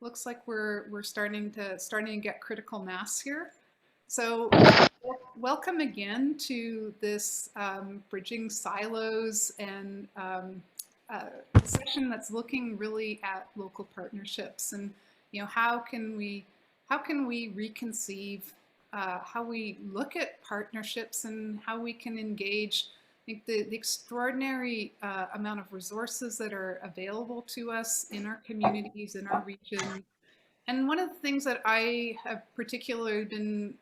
Looks like we're starting to get critical mass here. So welcome again to this bridging silos and session that's looking really at local partnerships and how can we reconceive how we look at partnerships and how we can engage. I think the extraordinary amount of resources that are available to us in our communities, in our region. And one of the things that I have particularly been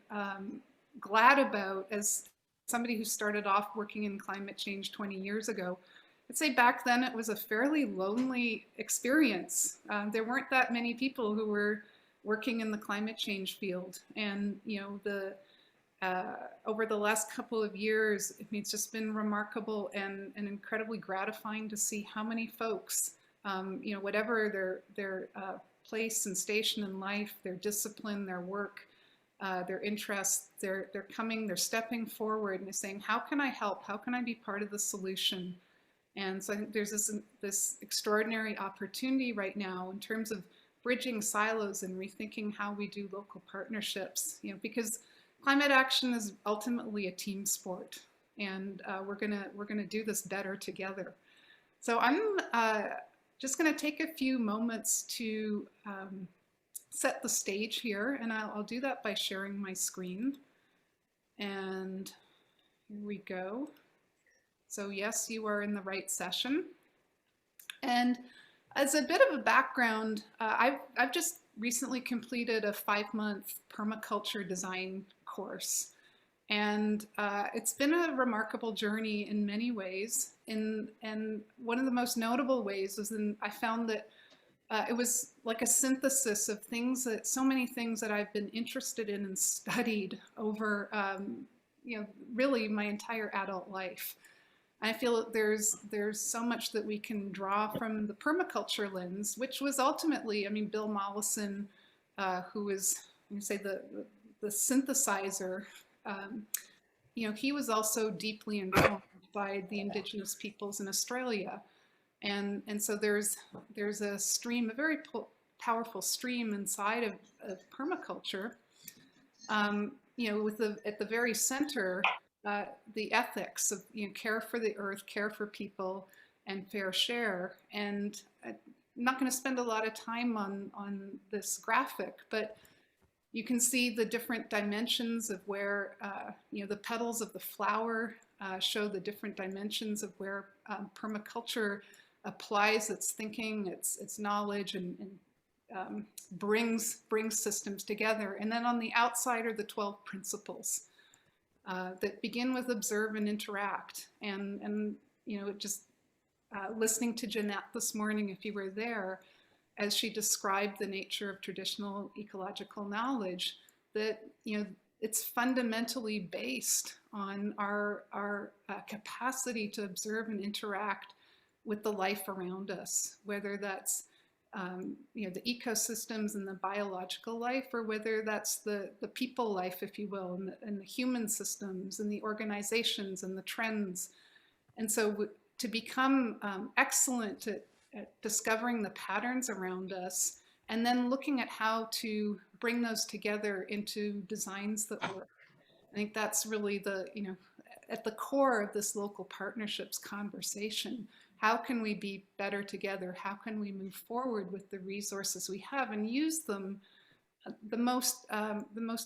glad about as somebody who started off working in climate change 20 years ago, I'd say back then it was a fairly lonely experience. There weren't that many people who were working in the climate change field. And, over the last couple of years, I mean, it's just been remarkable and incredibly gratifying to see how many folks, whatever their place and station in life, their discipline, their work, their interests, they're stepping forward and they're saying, how can I help? How can I be part of the solution? And so I think there's this extraordinary opportunity right now in terms of bridging silos and rethinking how we do local partnerships, because climate action is ultimately a team sport, and we're gonna do this better together. So I'm just gonna take a few moments to set the stage here, and I'll do that by sharing my screen. And here we go. So yes, you are in the right session. And as a bit of a background, I've just recently completed a 5-month permaculture design course. And it's been a remarkable journey in many ways. And one of the most notable ways was I found that it was like a synthesis of so many things that I've been interested in and studied over, really my entire adult life. I feel that there's so much that we can draw from the permaculture lens, which was ultimately, I mean, Bill Mollison, who was, you say, the synthesizer, he was also deeply informed by the Indigenous peoples in Australia. And so there's a stream, a very powerful stream inside of permaculture, at the very center, the ethics of care for the earth, care for people, and fair share. And I'm not going to spend a lot of time on this graphic, but you can see the different dimensions of where the petals of the flower show the different dimensions of where permaculture applies its thinking, its knowledge, and brings systems together. And then on the outside are the 12 principles that begin with observe and interact. And just listening to Jeanette this morning, if you were there, as she described the nature of traditional ecological knowledge, that it's fundamentally based on our capacity to observe and interact with the life around us, whether that's the ecosystems and the biological life, or whether that's the people life, if you will, and the human systems and the organizations and the trends. And so to become excellent at discovering the patterns around us and then looking at how to bring those together into designs that work. I think that's really at the core of this local partnerships conversation. How can we be better together? How can we move forward with the resources we have and use them the most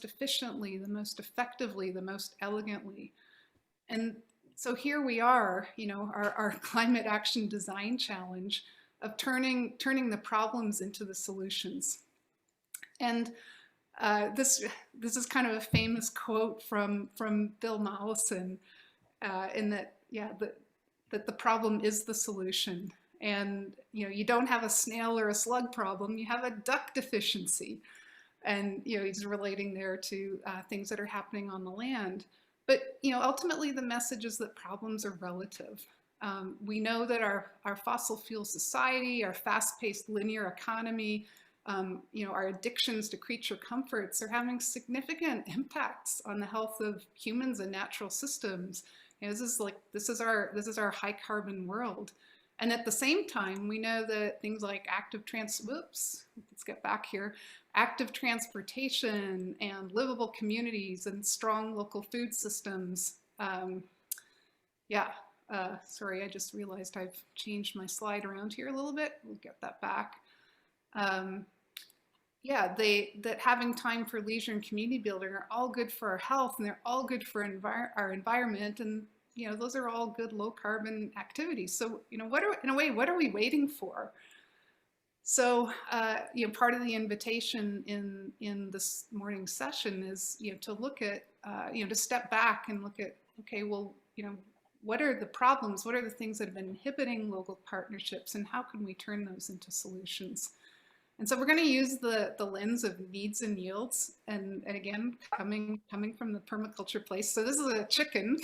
efficiently, the most effectively, the most elegantly? And so here we are, our climate action design challenge of turning the problems into the solutions. And this is kind of a famous quote from Bill Mollison, in that, that the problem is the solution. And you don't have a snail or a slug problem, you have a duck deficiency. And he's relating there to things that are happening on the land. But ultimately the message is that problems are relative. We know that our fossil fuel society, our fast-paced linear economy, our addictions to creature comforts are having significant impacts on the health of humans and natural systems. This is our high carbon world. And at the same time, we know that things like it's get back here, active transportation and livable communities and strong local food systems. Yeah, sorry, I just realized I've changed my slide around here a little bit. We'll get that back. Yeah, that having time for leisure and community building are all good for our health, and they're all good for our environment, and those are all good low carbon activities. So in a way, what are we waiting for? So part of the invitation in this morning's session is to look at to step back and look at, okay, well, what are the problems? What are the things that have been inhibiting local partnerships, and how can we turn those into solutions? And so we're going to use the lens of needs and yields, and again, coming from the permaculture place. So this is a chicken,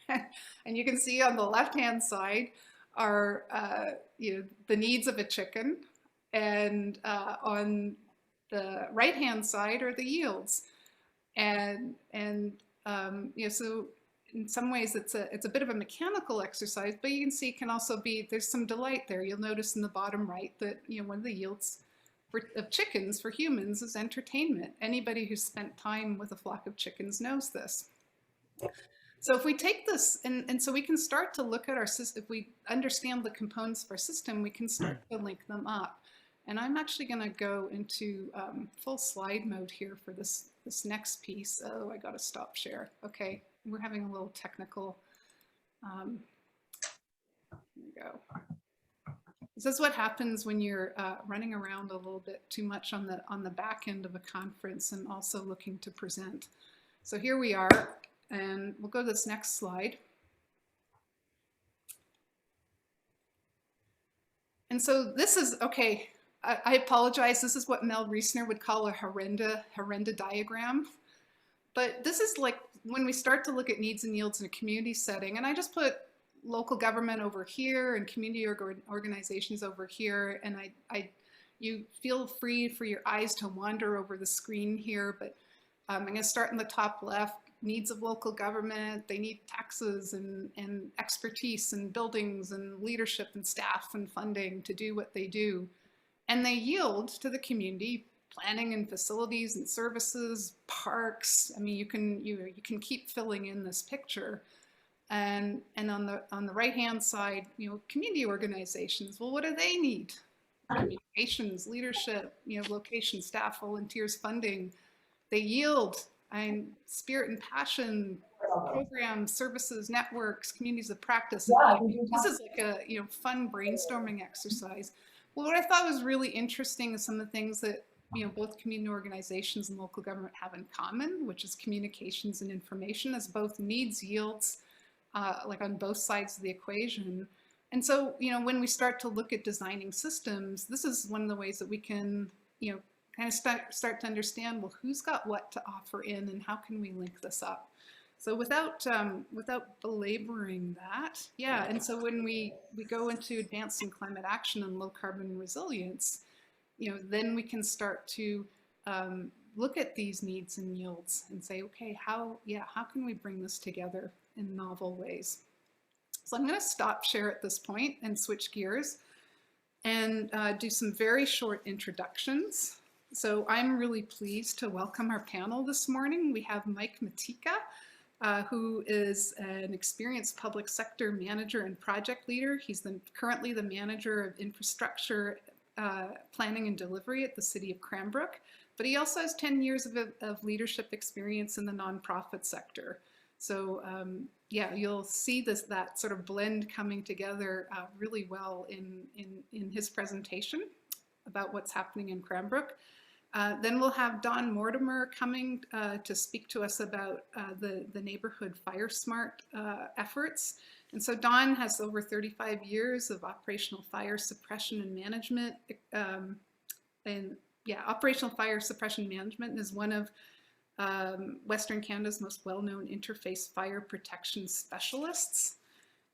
and you can see on the left-hand side are the needs of a chicken, and on the right-hand side are the yields, and so in some ways it's a bit of a mechanical exercise, but you can see it can also be, there's some delight there. You'll notice in the bottom right that one of the yields of chickens for humans is entertainment. Anybody who's spent time with a flock of chickens knows this. So if we take this, and so we can start to look at our system, if we understand the components of our system, we can start to link them up. And I'm actually going to go into full slide mode here for this next piece. Oh, I got to stop share. Okay, we're having a little technical, there we go. This is what happens when you're running around a little bit too much on the back end of a conference and also looking to present. So here we are, and we'll go to this next slide. And so this is, okay, I apologize, this is what Mel Reisner would call a horrenda diagram. But this is like when we start to look at needs and yields in a community setting, and I just put local government over here and community organizations over here, and you feel free for your eyes to wander over the screen here, but I'm going to start in the top left. Needs of local government, they need taxes and expertise and buildings and leadership and staff and funding to do what they do, and they yield to the community planning and facilities and services, parks. I mean, you can keep filling in this picture. And on the right-hand side, community organizations. Well, what do they need? Communications, leadership, location, staff, volunteers, funding. They yield and spirit and passion, programs, services, networks, communities of practice. This is like a fun brainstorming exercise. Well, what I thought was really interesting is some of the things that both community organizations and local government have in common, which is communications and information as both needs, yields. Like on both sides of the equation. And so, when we start to look at designing systems, this is one of the ways that we can, kind of start to understand, well, who's got what to offer in, and how can we link this up? So without belaboring that, yeah. And so when we go into advancing climate action and low carbon resilience, then we can start to look at these needs and yields and say, okay, how can we bring this together in novel ways? So I'm going to stop share at this point and switch gears and do some very short introductions. So I'm really pleased to welcome our panel this morning. We have Matejka, who is an experienced public sector manager and project leader. He's currently the manager of infrastructure planning and delivery at the city of Cranbrook, but he also has 10 years of leadership experience in the nonprofit sector. So yeah, you'll see that sort of blend coming together really well in his presentation about what's happening in Cranbrook. Then we'll have Don Mortimer coming to speak to us about the neighborhood FireSmart efforts. And so Don has over 35 years of operational fire suppression and management. Operational fire suppression management is one of Western Canada's most well-known interface fire protection specialists.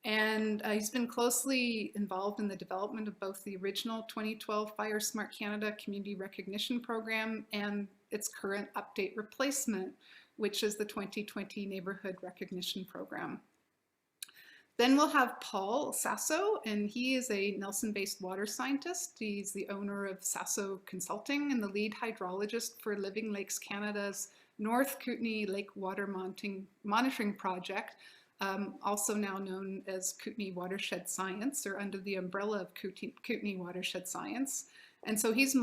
And he's been closely involved in the development of both the original 2012 FireSmart Canada Community Recognition Program and its current update replacement, which is the 2020 Neighborhood Recognition Program. Then we'll have Paul Saso, and he is a Nelson-based water scientist. He's the owner of Saso Consulting and the lead hydrologist for Living Lakes Canada's North Kootenay Lake Water Monitoring Project, also now known as Kootenay Watershed Science, or under the umbrella of Kootenay Watershed Science. And so he's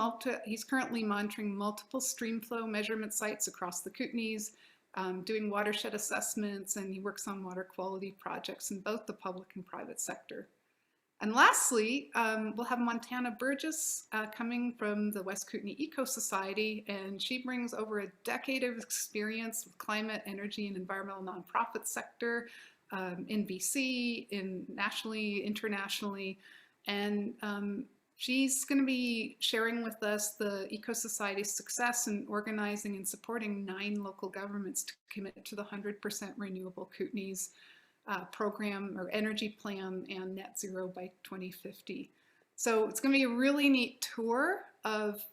currently monitoring multiple stream flow measurement sites across the Kootenays, doing watershed assessments, and he works on water quality projects in both the public and private sector. And lastly, we'll have Montana Burgess coming from the West Kootenay EcoSociety, and she brings over a decade of experience with climate, energy, and environmental nonprofit sector in BC, nationally, internationally, and she's going to be sharing with us the EcoSociety's success in organizing and supporting 9 local governments to commit to the 100% renewable Kootenays program or energy plan and net zero by 2050. So it's going to be a really neat tour of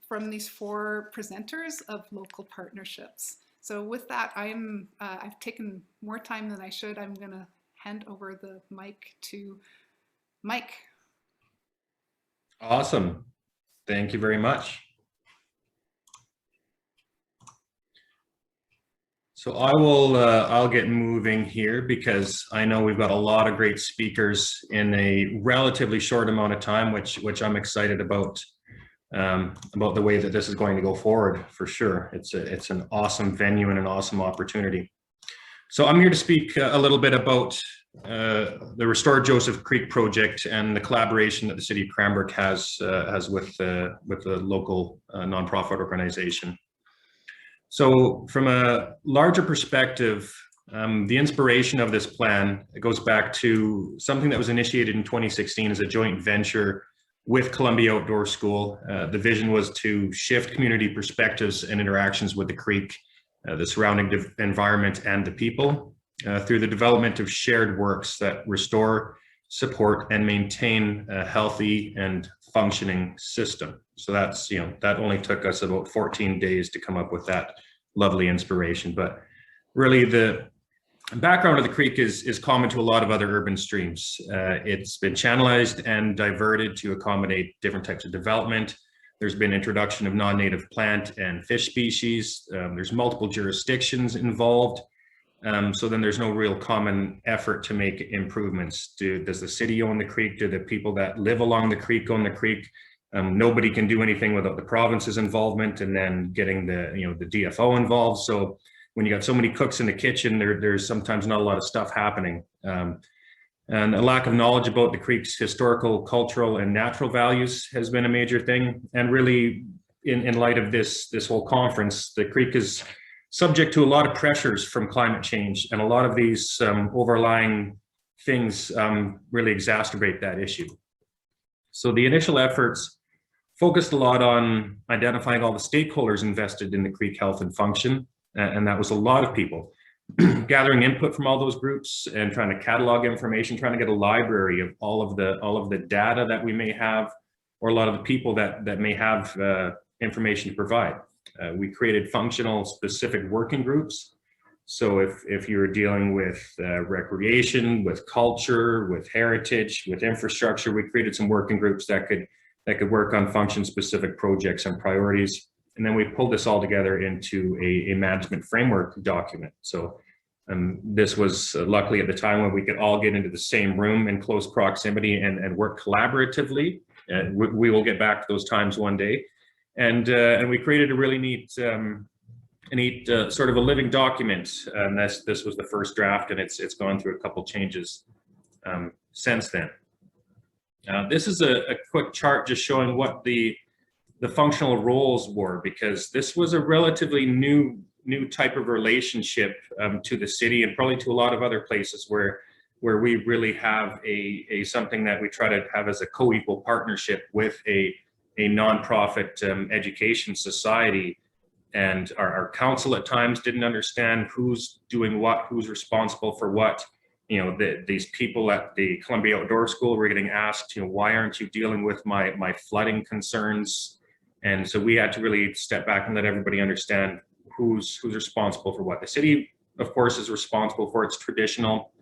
from these 4 presenters of local partnerships. So with that, I've taken more time than I should. I'm going to hand over the mic to Mike. Awesome. Thank you very much. So I'll get moving here because I know we've got a lot of great speakers in a relatively short amount of time, which I'm excited about the way that this is going to go forward for sure. It's an awesome venue and an awesome opportunity. So I'm here to speak a little bit about the Restore Joseph Creek project and the collaboration that the city of Cranbrook has with the local nonprofit organization. So from a larger perspective, the inspiration of this plan goes back to something that was initiated in 2016 as a joint venture with Columbia Outdoor School. The vision was to shift community perspectives and interactions with the creek, the surrounding environment, and the people through the development of shared works that restore, support, and maintain a healthy and functioning system. So that's, that only took us about 14 days to come up with that lovely inspiration. But really the background of the creek is common to a lot of other urban streams. It's been channelized and diverted to accommodate different types of development. There's been introduction of non-native plant and fish species. There's multiple jurisdictions involved. So then there's no real common effort to make improvements. Does the city own the creek? Do the people that live along the creek own the creek? Nobody can do anything without the province's involvement and then getting the DFO involved. So when you got so many cooks in the kitchen, there's sometimes not a lot of stuff happening. And a lack of knowledge about the creek's historical, cultural, and natural values has been a major thing. And really, in light of this whole conference, the creek is subject to a lot of pressures from climate change, and a lot of these overlying things really exacerbate that issue. So the initial efforts focused a lot on identifying all the stakeholders invested in the creek health and function, and that was a lot of people. Gathering input from all those groups and trying to catalog information, trying to get a library of all of the data that we may have, or a lot of the people that may have information to provide. We created functional specific working groups. So if you're dealing with recreation, with culture, with heritage, with infrastructure, we created some working groups that could work on function specific projects and priorities. And then we pulled this all together into a management framework document. So this was luckily at the time when we could all get into the same room in close proximity and work collaboratively. We will get back to those times one day. And we created a really neat, sort of a living document. And this was the first draft, and it's gone through a couple changes since then. This is a quick chart just showing what the functional roles were, because this was a relatively new type of relationship to the city, and probably to a lot of other places where we really have something that we try to have as a co-equal partnership with a nonprofit education society. And our council at times didn't understand who's doing what, who's responsible for what. These people at the Columbia Outdoor School were getting asked, why aren't you dealing with my flooding concerns? And so we had to really step back and let everybody understand who's responsible for what. The city, of course, is responsible for its traditional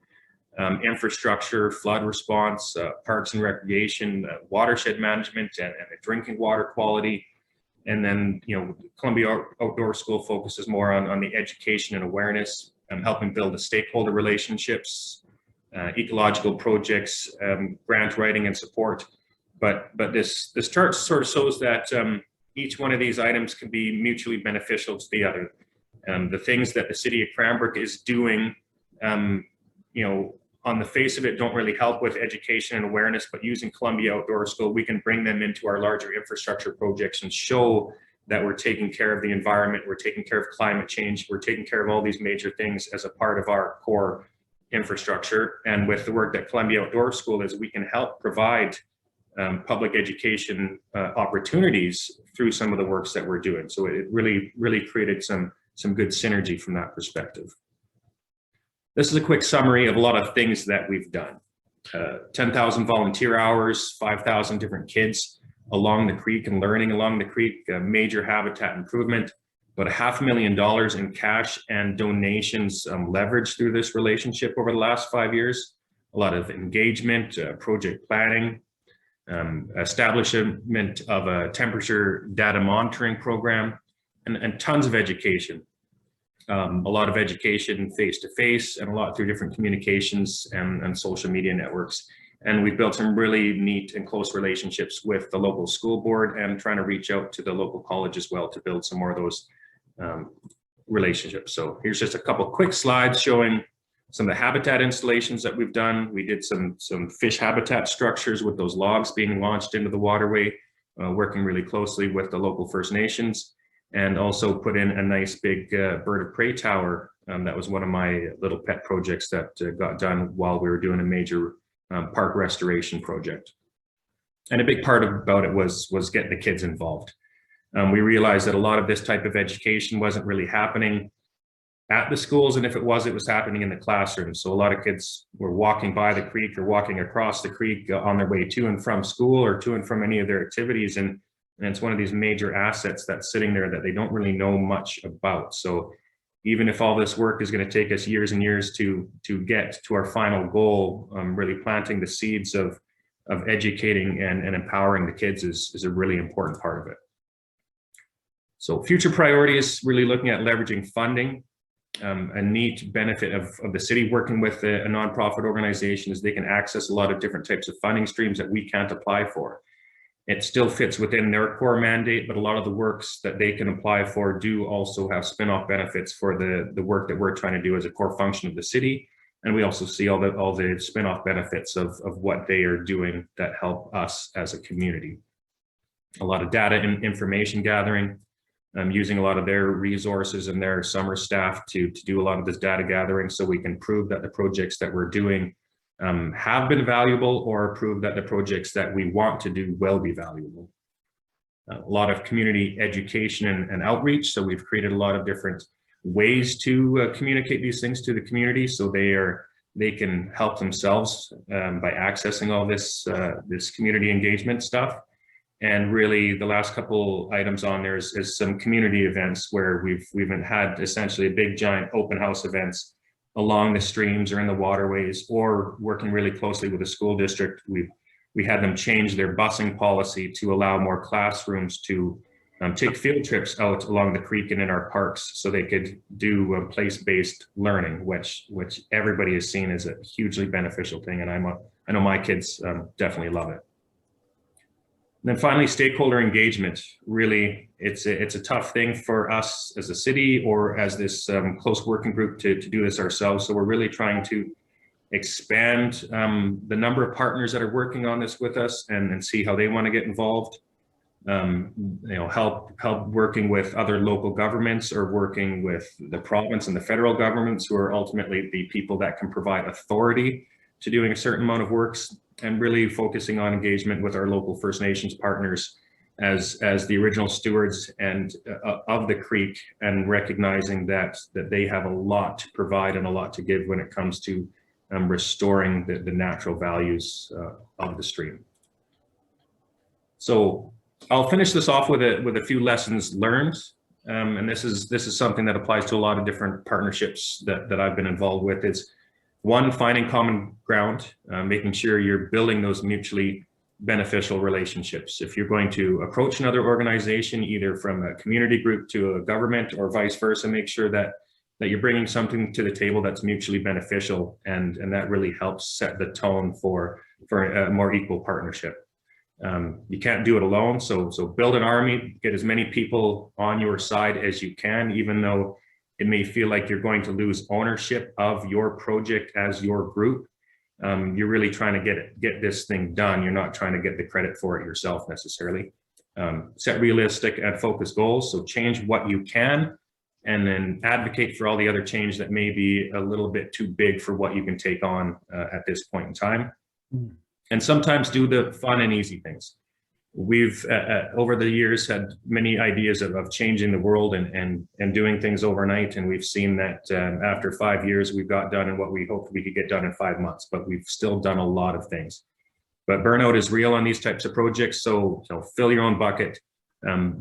infrastructure, flood response, parks and recreation, watershed management, and drinking water quality. And then, Columbia Outdoor School focuses more on the education and awareness, helping build the stakeholder relationships, ecological projects, grant writing and support. But this chart sort of shows that each one of these items can be mutually beneficial to the other. The things that the city of Cranbrook is doing, on the face of it, don't really help with education and awareness, but using Columbia Outdoor School, we can bring them into our larger infrastructure projects and show that we're taking care of the environment, we're taking care of climate change, we're taking care of all these major things as a part of our core infrastructure. And with the work that Columbia Outdoor School is, we can help provide public education opportunities through some of the works that we're doing. So it really created some good synergy from that perspective. This is a quick summary of a lot of things that we've done. 10,000 volunteer hours, 5,000 different kids along the creek and learning along the creek, major habitat improvement, about $500,000 in cash and donations leveraged through this relationship over the last 5 years. A lot of engagement, project planning, establishment of a temperature data monitoring program, and tons of education. A lot of education face-to-face and a lot through different communications and social media networks. And we've built some really neat and close relationships with the local school board and trying to reach out to the local college as well to build some more of those relationships. So here's just a couple quick slides showing some of the habitat installations that we've done. We did some fish habitat structures with those logs being launched into the waterway, working really closely with the local First Nations, and also put in a nice big bird of prey tower. That was one of my little pet projects that got done while we were doing a major park restoration project. And a big part about it was getting the kids involved. We realized that a lot of this type of education wasn't really happening at the schools, and if it was happening in the classroom. So a lot of kids were walking by the creek or walking across the creek on their way to and from school or to and from any of their activities. And it's one of these major assets that's sitting there that they don't really know much about. So even if all this work is going to take us years and years to get to our final goal, really planting the seeds of educating and empowering the kids is a really important part of it. So future priorities, really looking at leveraging funding. A neat benefit of the city working with a nonprofit organization is they can access a lot of different types of funding streams that we can't apply for. It still fits within their core mandate, but a lot of the works that they can apply for do also have spin-off benefits for the work that we're trying to do as a core function of the city. And we also see all the spin-off benefits of what they are doing that help us as a community. A lot of data and information gathering, using a lot of their resources and their summer staff to do a lot of this data gathering so we can prove that the projects that we're doing have been valuable, or prove that the projects that we want to do will be valuable. A lot of community education and outreach. So we've created a lot of different ways to communicate these things to the community, so they can help themselves by accessing all this community engagement stuff. And really the last couple items on there is some community events where we've had essentially a big giant open house events along the streams or in the waterways, or working really closely with the school district. We had them change their busing policy to allow more classrooms to take field trips out along the creek and in our parks, so they could do place-based learning, which everybody has seen as a hugely beneficial thing. And I know my kids definitely love it. And then finally, stakeholder engagement. Really, it's a tough thing for us as a city or as this close working group to do this ourselves. So we're really trying to expand the number of partners that are working on this with us and see how they want to get involved. Help working with other local governments or working with the province and the federal governments, who are ultimately the people that can provide authority to doing a certain amount of works, and really focusing on engagement with our local First Nations partners as the original stewards and of the creek, and recognizing that they have a lot to provide and a lot to give when it comes to restoring the natural values of the stream. So I'll finish this off with a few lessons learned, and this is something that applies to a lot of different partnerships that I've been involved with. One, finding common ground, making sure you're building those mutually beneficial relationships. If you're going to approach another organization, either from a community group to a government or vice versa, make sure that you're bringing something to the table that's mutually beneficial, and that really helps set the tone for a more equal partnership. You can't do it alone, so build an army, get as many people on your side as you can, even though it may feel like you're going to lose ownership of your project as your group. You're really trying to get this thing done. You're not trying to get the credit for it yourself necessarily. Set realistic and focused goals, so change what you can, and then advocate for all the other change that may be a little bit too big for what you can take on at this point in time. And sometimes do the fun and easy things. We've over the years had many ideas of changing the world and doing things overnight, and we've seen that after 5 years we've got done in what we hoped we could get done in 5 months, but we've still done a lot of things. But burnout is real on these types of projects, so fill your own bucket.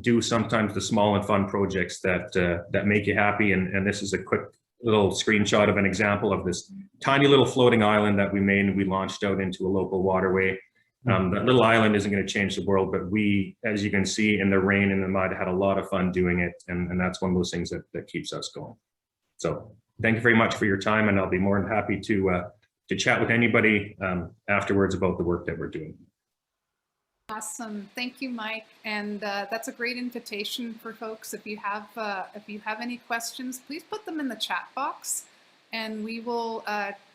Do sometimes the small and fun projects that make you happy, and this is a quick little screenshot of an example of this tiny little floating island that we made and we launched out into a local waterway. That little island isn't going to change the world, but we, as you can see, in the rain and the mud, had a lot of fun doing it, and that's one of those things that keeps us going. So thank you very much for your time, and I'll be more than happy to chat with anybody afterwards about the work that we're doing. Awesome, thank you, Mike, and that's a great invitation for folks. If you have any questions, please put them in the chat box, and we will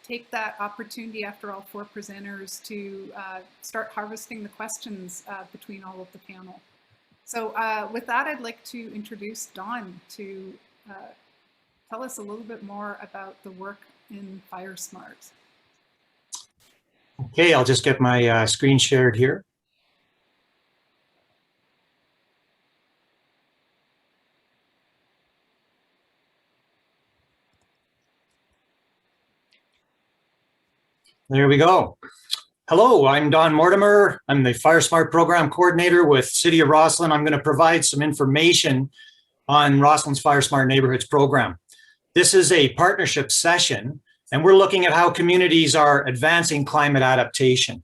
take that opportunity after all 4 presenters to start harvesting the questions between all of the panel. So with that, I'd like to introduce Dawn to tell us a little bit more about the work in FireSmart. Okay, I'll just get my screen shared here. There we go. Hello, I'm Don Mortimer. I'm the FireSmart Program Coordinator with City of Rosslyn. I'm going to provide some information on Rosslin's FireSmart Neighborhoods program. This is a partnership session, and we're looking at how communities are advancing climate adaptation.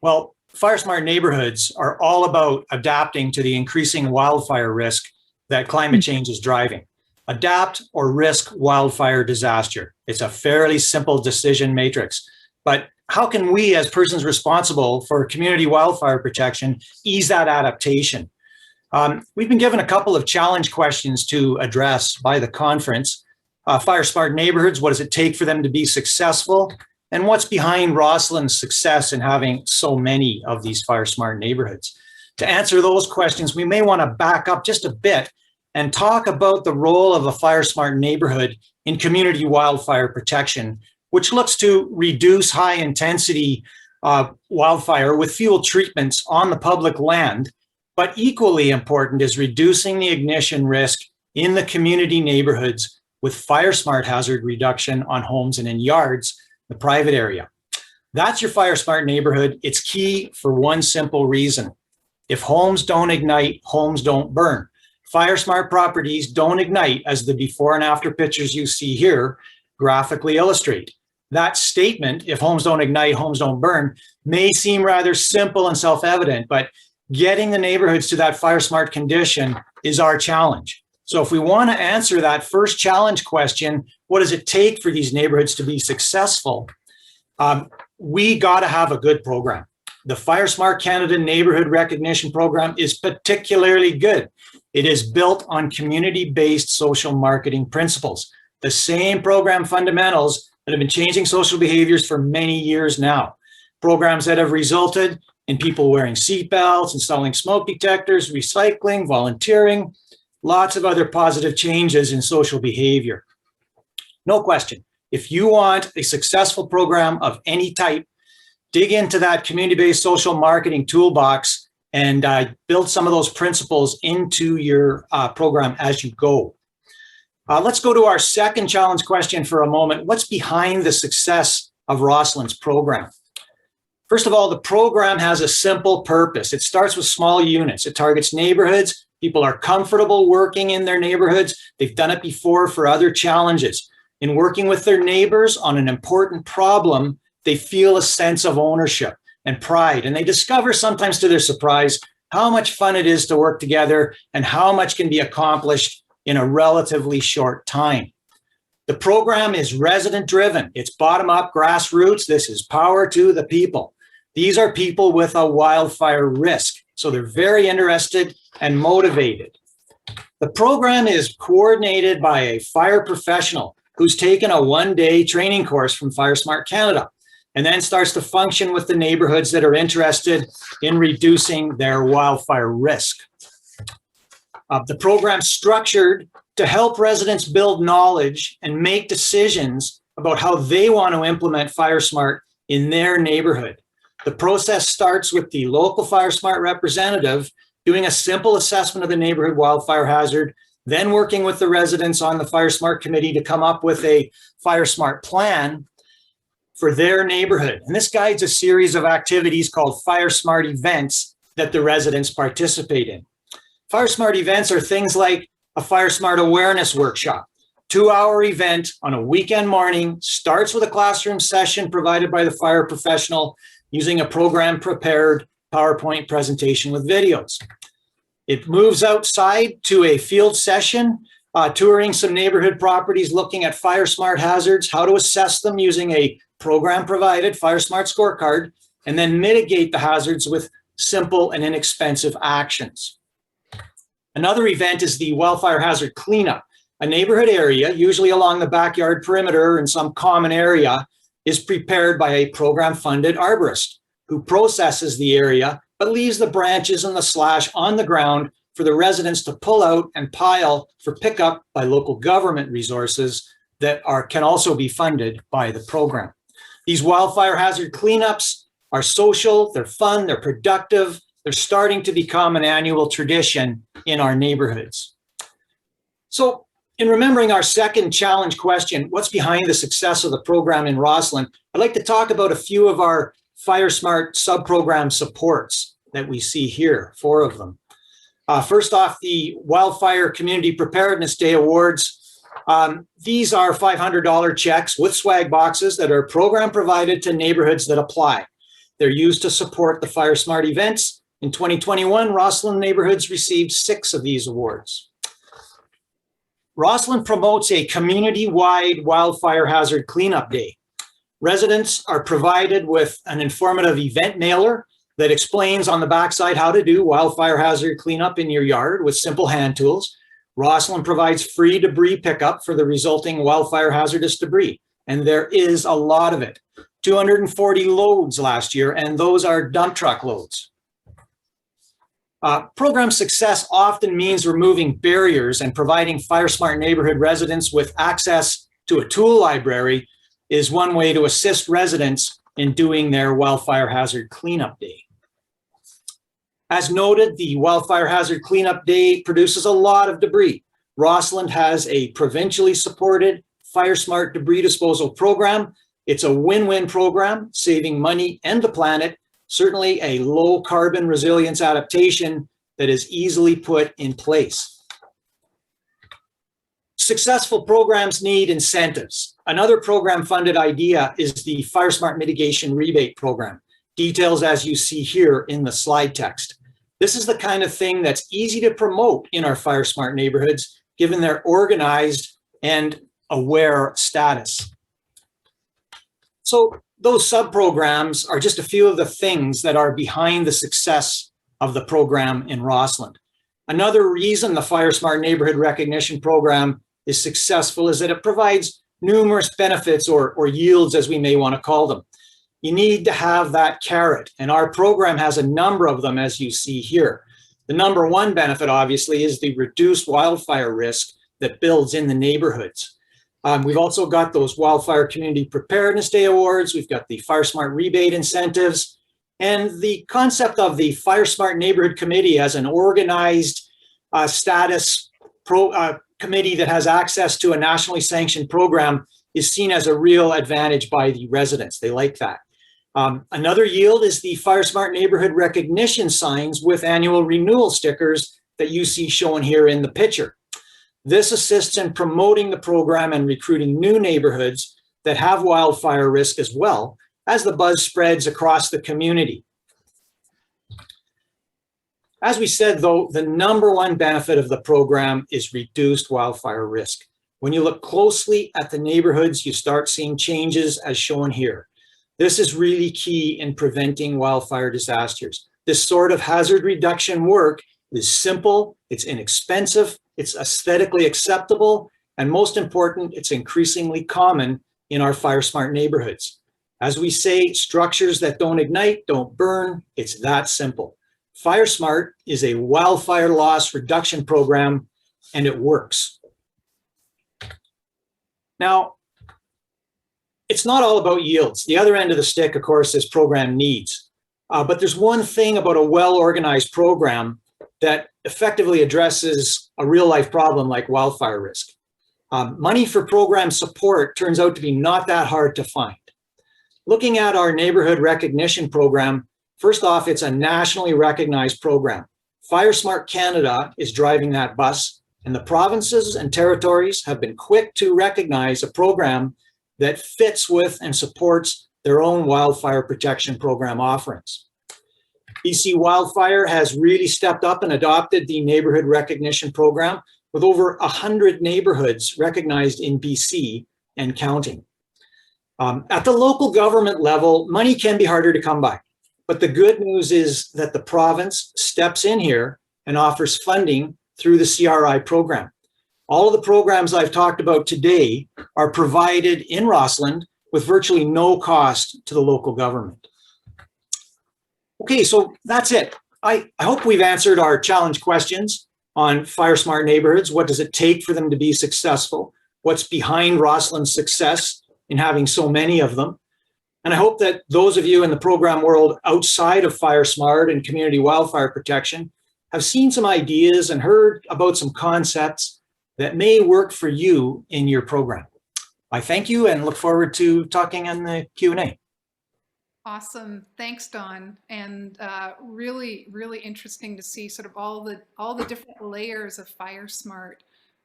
Well, FireSmart Neighborhoods are all about adapting to the increasing wildfire risk that climate change is driving. Adapt or risk wildfire disaster. It's a fairly simple decision matrix. But how can we, as persons responsible for community wildfire protection, ease that adaptation? We've been given a couple of challenge questions to address by the conference. FireSmart Neighborhoods, what does it take for them to be successful? And what's behind Rosslin's success in having so many of these FireSmart neighborhoods? To answer those questions, we may want to back up just a bit and talk about the role of a FireSmart neighborhood in community wildfire protection, which looks to reduce high intensity wildfire with fuel treatments on the public land. But equally important is reducing the ignition risk in the community neighborhoods with FireSmart hazard reduction on homes and in yards, the private area. That's your FireSmart neighborhood. It's key for one simple reason. If homes don't ignite, homes don't burn. FireSmart properties don't ignite, as the before and after pictures you see here graphically illustrate. That statement, if homes don't ignite, homes don't burn, may seem rather simple and self-evident, but getting the neighborhoods to that FireSmart condition is our challenge. So if we want to answer that first challenge question, what does it take for these neighborhoods to be successful? We got to have a good program. The FireSmart Canada Neighborhood Recognition Program is particularly good. It is built on community-based social marketing principles, the same program fundamentals that have been changing social behaviors for many years now. Programs that have resulted in people wearing seatbelts, installing smoke detectors, recycling, volunteering, lots of other positive changes in social behavior. No question, if you want a successful program of any type, dig into that community-based social marketing toolbox and build some of those principles into your program as you go. Let's go to our second challenge question for a moment. What's behind the success of Rosslin's program? First of all, the program has a simple purpose. It starts with small units. It targets neighborhoods. People are comfortable working in their neighborhoods. They've done it before for other challenges. In working with their neighbors on an important problem, they feel a sense of ownership and pride, and they discover, sometimes to their surprise, how much fun it is to work together and how much can be accomplished in a relatively short time. The program is resident-driven. It's bottom-up, grassroots. This is power to the people. These are people with a wildfire risk, so they're very interested and motivated. The program is coordinated by a fire professional who's taken a one-day training course from FireSmart Canada and then starts to function with the neighborhoods that are interested in reducing their wildfire risk. The program's structured to help residents build knowledge and make decisions about how they want to implement FireSmart in their neighborhood. The process starts with the local FireSmart representative doing a simple assessment of the neighborhood wildfire hazard, then working with the residents on the FireSmart committee to come up with a FireSmart plan for their neighborhood. And this guides a series of activities called FireSmart events that the residents participate in. FireSmart events are things like a FireSmart awareness workshop, 2-hour event on a weekend morning, starts with a classroom session provided by the fire professional using a program prepared PowerPoint presentation with videos. It moves outside to a field session, touring some neighborhood properties, looking at FireSmart hazards, how to assess them using a program provided FireSmart scorecard, and then mitigate the hazards with simple and inexpensive actions. Another event is the wildfire hazard cleanup. A neighborhood area, usually along the backyard perimeter in some common area, is prepared by a program-funded arborist who processes the area but leaves the branches and the slash on the ground for the residents to pull out and pile for pickup by local government resources that can also be funded by the program. These wildfire hazard cleanups are social, they're fun, they're productive, they're starting to become an annual tradition in our neighborhoods. So in remembering our second challenge question, what's behind the success of the program in Rossland, I'd like to talk about a few of our FireSmart sub-program supports that we see here, 4 of them. First off, the Wildfire Community Preparedness Day Awards. These are $500 checks with swag boxes that are program provided to neighborhoods that apply. They're used to support the FireSmart events. In 2021, Rossland neighborhoods received 6 of these awards. Rossland promotes a community-wide wildfire hazard cleanup day. Residents are provided with an informative event mailer that explains on the backside how to do wildfire hazard cleanup in your yard with simple hand tools. Rossland provides free debris pickup for the resulting wildfire hazardous debris, and there is a lot of it. 240 loads last year, and those are dump truck loads. Program success often means removing barriers, and providing FireSmart neighborhood residents with access to a tool library is one way to assist residents in doing their wildfire hazard cleanup day. As noted, the Wildfire Hazard Cleanup Day produces a lot of debris. Rossland has a provincially supported FireSmart debris disposal program. It's a win-win program, saving money and the planet, certainly a low carbon resilience adaptation that is easily put in place. Successful programs need incentives. Another program-funded idea is the FireSmart Mitigation Rebate Program. Details as you see here in the slide text. This is the kind of thing that's easy to promote in our FireSmart neighborhoods, given their organized and aware status. So those sub-programs are just a few of the things that are behind the success of the program in Rossland. Another reason the FireSmart Neighborhood Recognition Program is successful is that it provides numerous benefits or yields, as we may want to call them. You need to have that carrot, and our program has a number of them, as you see here. The number one benefit, obviously, is the reduced wildfire risk that builds in the neighborhoods. We've also got those Wildfire Community Preparedness Day Awards. We've got the FireSmart rebate incentives, and the concept of the FireSmart Neighborhood Committee as an organized status committee that has access to a nationally sanctioned program is seen as a real advantage by the residents. They like that. Another yield is the FireSmart Neighborhood Recognition signs with annual renewal stickers that you see shown here in the picture. This assists in promoting the program and recruiting new neighborhoods that have wildfire risk as well as the buzz spreads across the community. As we said, though, the number one benefit of the program is reduced wildfire risk. When you look closely at the neighborhoods, you start seeing changes as shown here. This is really key in preventing wildfire disasters. This sort of hazard reduction work is simple, it's inexpensive, it's aesthetically acceptable, and most important, it's increasingly common in our FireSmart neighborhoods. As we say, structures that don't ignite, don't burn. It's that simple. FireSmart is a wildfire loss reduction program, and it works. Now, it's not all about yields. The other end of the stick, of course, is program needs. But there's one thing about a well-organized program that effectively addresses a real-life problem like wildfire risk. Money for program support turns out to be not that hard to find. Looking at our neighborhood recognition program, first off, it's a nationally recognized program. FireSmart Canada is driving that bus, and the provinces and territories have been quick to recognize a program that fits with and supports their own wildfire protection program offerings. BC Wildfire has really stepped up and adopted the neighborhood recognition program with over 100 neighborhoods recognized in BC and counting. At the local government level, money can be harder to come by. But the good news is that the province steps in here and offers funding through the CRI program. All of the programs I've talked about today are provided in Rossland with virtually no cost to the local government. Okay, so that's it. I hope we've answered our challenge questions on FireSmart neighborhoods. What does it take for them to be successful? What's behind Rossland's success in having so many of them? And I hope that those of you in the program world outside of FireSmart and community wildfire protection have seen some ideas and heard about some concepts that may work for you in your program. I thank you and look forward to talking in the Q&A. Awesome. Thanks, Don. And really, really interesting to see sort of all the different layers of FireSmart.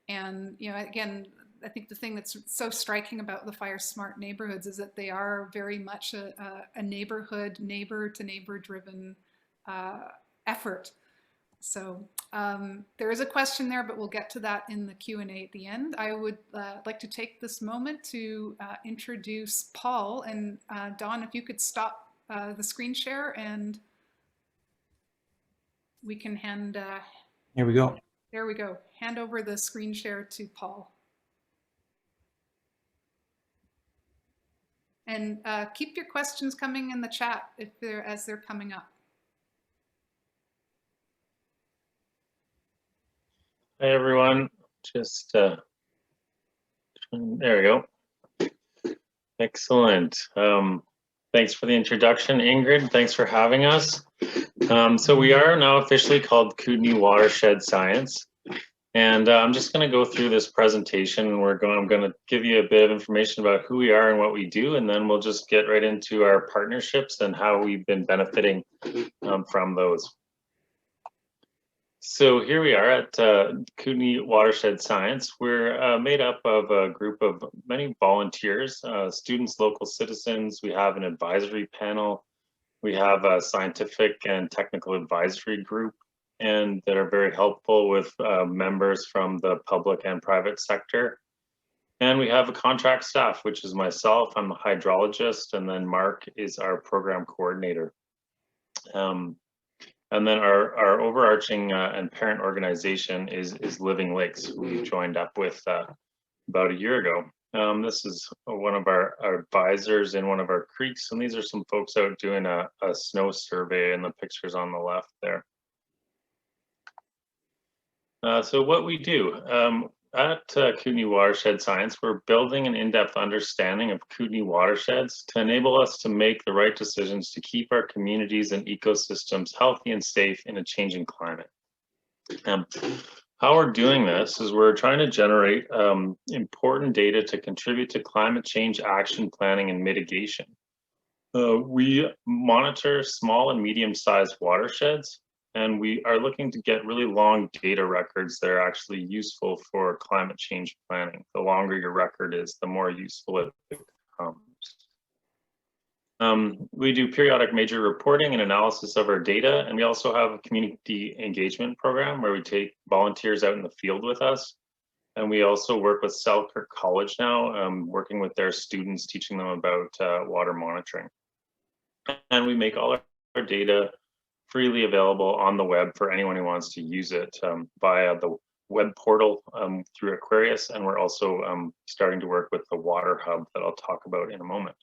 And, you know, again, I think the thing that's so striking about the FireSmart neighborhoods is that they are very much a neighborhood, neighbor-to-neighbor driven effort. So there is a question there, but we'll get to that in the Q&A at the end. I would like to take this moment to introduce Paul. And Don, if you could stop the screen share and we can hand... Here we go. There we go. Hand over the screen share to Paul. And keep your questions coming in the chat as they're coming up. Hi, everyone. Just, there we go. Excellent. Thanks for the introduction, Ingrid. Thanks for having us. So we are now officially called Kootenay Watershed Science. And I'm just going to go through this presentation. I'm going to give you a bit of information about who we are and what we do, and then we'll just get right into our partnerships and how we've been benefiting from those. So here we are at Kootenay Watershed Science. We're made up of a group of many volunteers, students, local citizens. We have an advisory panel. We have a scientific and technical advisory group, and that are very helpful with members from the public and private sector. And we have a contract staff, which is myself. I'm a hydrologist, and then Mark is our program coordinator. And then our overarching and parent organization is Living Lakes, who we joined up with about a year ago. This is one of our advisors in one of our creeks, and these are some folks out doing a snow survey in the pictures on the left there. So what we do at Kootenay Watershed Science, we're building an in-depth understanding of Kootenay watersheds to enable us to make the right decisions to keep our communities and ecosystems healthy and safe in a changing climate. How we're doing this is we're trying to generate important data to contribute to climate change action planning and mitigation. We monitor small and medium-sized watersheds and we are looking to get really long data records that are actually useful for climate change planning. The longer your record is, the more useful it becomes. We do periodic major reporting and analysis of our data, and we also have a community engagement program where we take volunteers out in the field with us. And we also work with Selkirk College now, working with their students, teaching them about water monitoring. And we make all our data freely available on the web for anyone who wants to use it via the web portal through Aquarius. And we're also starting to work with the Water Hub that I'll talk about in a moment.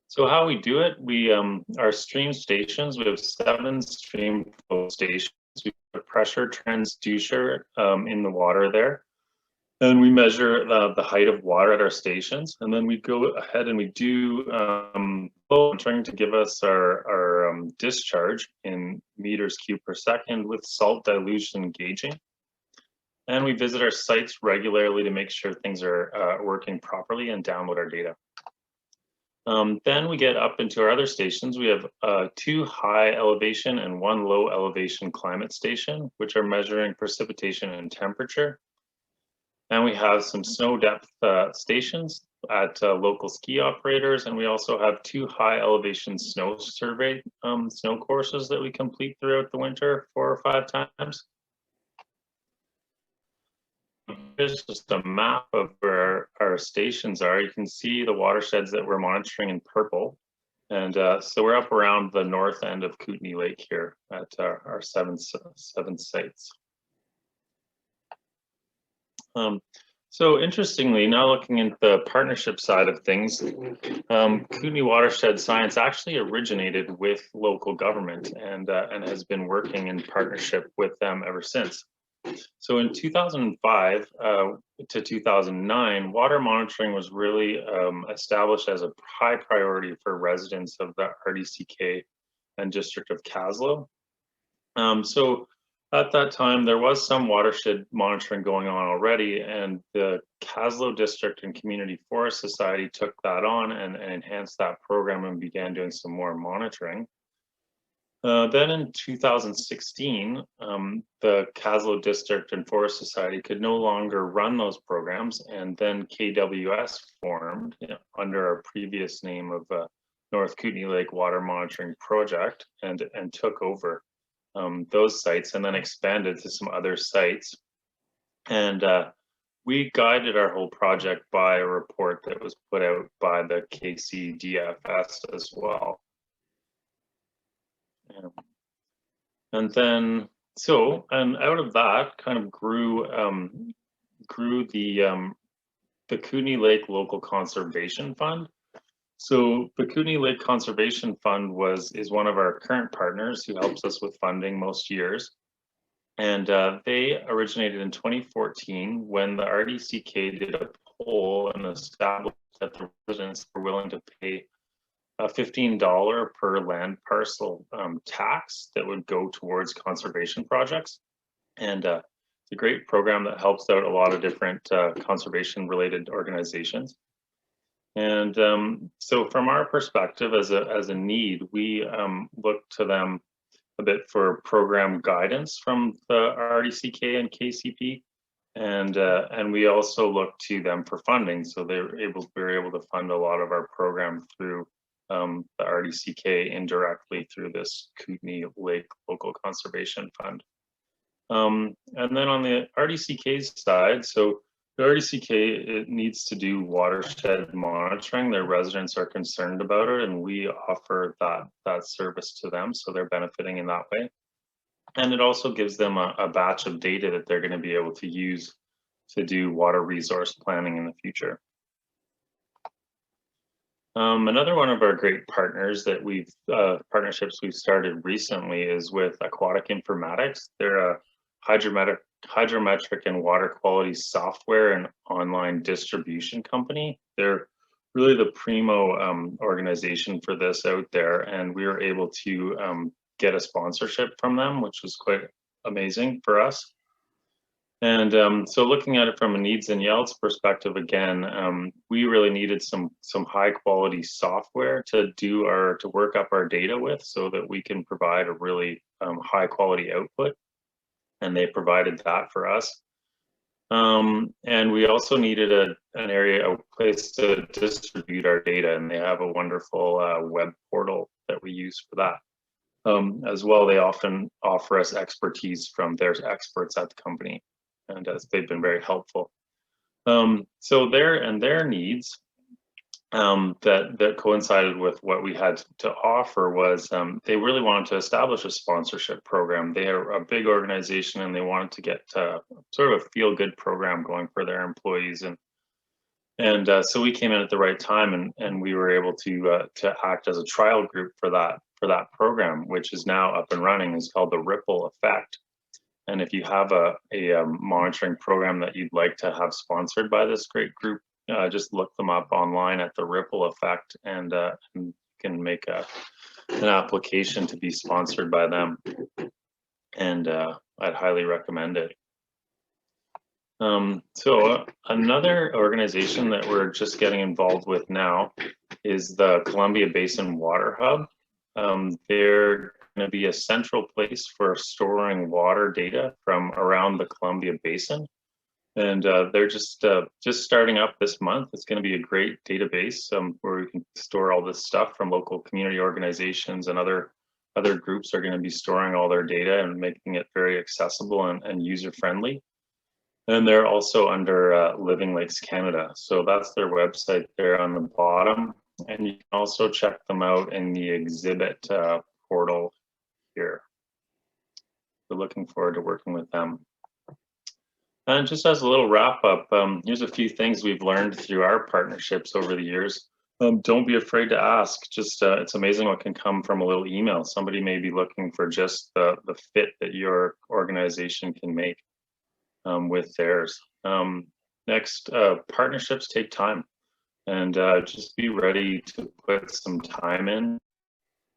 So how we do it, we our stream stations, we have 7 stream flow stations. We put a pressure transducer in the water there. And we measure the height of water at our stations. And then we go ahead and we do flow monitoring to give us our discharge in meters cubed per second with salt dilution gauging. And we visit our sites regularly to make sure things are working properly and download our data. Then we get up into our other stations. We have 2 high elevation and 1 low elevation climate station, which are measuring precipitation and temperature. And we have some snow depth stations at local ski operators. And we also have 2 high elevation snow survey snow courses that we complete throughout the winter 4 or 5 times. Here's just a map of where our stations are. You can see the watersheds that we're monitoring in purple. And so we're up around the north end of Kootenay Lake here at our seven sites. So interestingly, now looking at the partnership side of things, Kootenay Watershed Science actually originated with local government and has been working in partnership with them ever since. So in 2005 to 2009, water monitoring was really established as a high priority for residents of the RDCK and District of Kaslo. So at that time, there was some watershed monitoring going on already, and the Kaslo District and Community Forest Society took that on and enhanced that program and began doing some more monitoring. Then in 2016, the Kaslo District and Forest Society could no longer run those programs, and then KWS formed under our previous name of North Kootenay Lake Water Monitoring Project and took over those sites and then expanded to some other sites. And we guided our whole project by a report that was put out by the KCDFS as well. And then, and out of that kind of grew the Kootenay Lake Local Conservation Fund. So the Kootenay Lake Conservation Fund is one of our current partners who helps us with funding most years. And they originated in 2014 when the RDCK did a poll and established that the residents were willing to pay a $15 per land parcel tax that would go towards conservation projects. And it's a great program that helps out a lot of different conservation related organizations. And so from our perspective as a need, we look to them a bit for program guidance from the RDCK and KCP. And we also look to them for funding. So we were able to fund a lot of our program through the RDCK indirectly through this Kootenay Lake Local Conservation Fund. And then on the RDCK's side, so the RDCK, it needs to do watershed monitoring. Their residents are concerned about it, and we offer that service to them, so they're benefiting in that way. And it also gives them a batch of data that they're going to be able to use to do water resource planning in the future. Another one of our great partners that partnerships we've started recently is with Aquatic Informatics. They're a hydrometric and water quality software and online distribution company. They're really the primo organization for this out there, and we were able to get a sponsorship from them, which was quite amazing for us. And so looking at it from a needs and yields perspective, again, we really needed some high quality software to work up our data with, so that we can provide a really high quality output. And they provided that for us. And we also needed a place to distribute our data, and they have a wonderful web portal that we use for that. As well, they often offer us expertise from their experts at the company, and they've been very helpful. So their needs that coincided with what we had to offer was they really wanted to establish a sponsorship program. They are a big organization, and they wanted to get sort of a feel-good program going for their employees, and so we came in at the right time, and we were able to act as a trial group for that program, which is now up and running. It's called the Ripple Effect. And if you have a monitoring program that you'd like to have sponsored by this great group, just look them up online at the Ripple Effect, and you can make an application to be sponsored by them. And I'd highly recommend it. So another organization that we're just getting involved with now is the Columbia Basin Water Hub. They're going to be a central place for storing water data from around the Columbia Basin. And they're just starting up this month. It's going to be a great database where we can store all this stuff from local community organizations, and other groups are going to be storing all their data and making it very accessible and user-friendly. And they're also under Living Lakes Canada. So that's their website there on the bottom. And you can also check them out in the exhibit portal here. We're looking forward to working with them. And just as a little wrap up, here's a few things we've learned through our partnerships over the years. Don't be afraid to ask. Just it's amazing what can come from a little email. Somebody may be looking for just the fit that your organization can make with theirs. Next, partnerships take time, and just be ready to put some time in,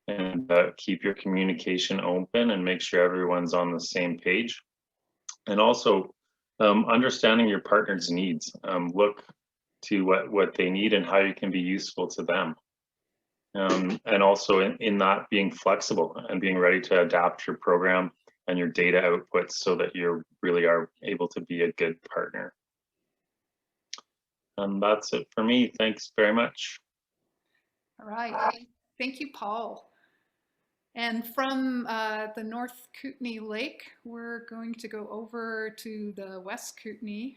and keep your communication open, and make sure everyone's on the same page. And also understanding your partner's needs. Look to what they need and how you can be useful to them. And also in that, being flexible and being ready to adapt your program and your data outputs so that you really are able to be a good partner. And that's it for me. Thanks very much. All right. Thank you, Paul. And from the North Kootenay Lake, we're going to go over to the West Kootenay,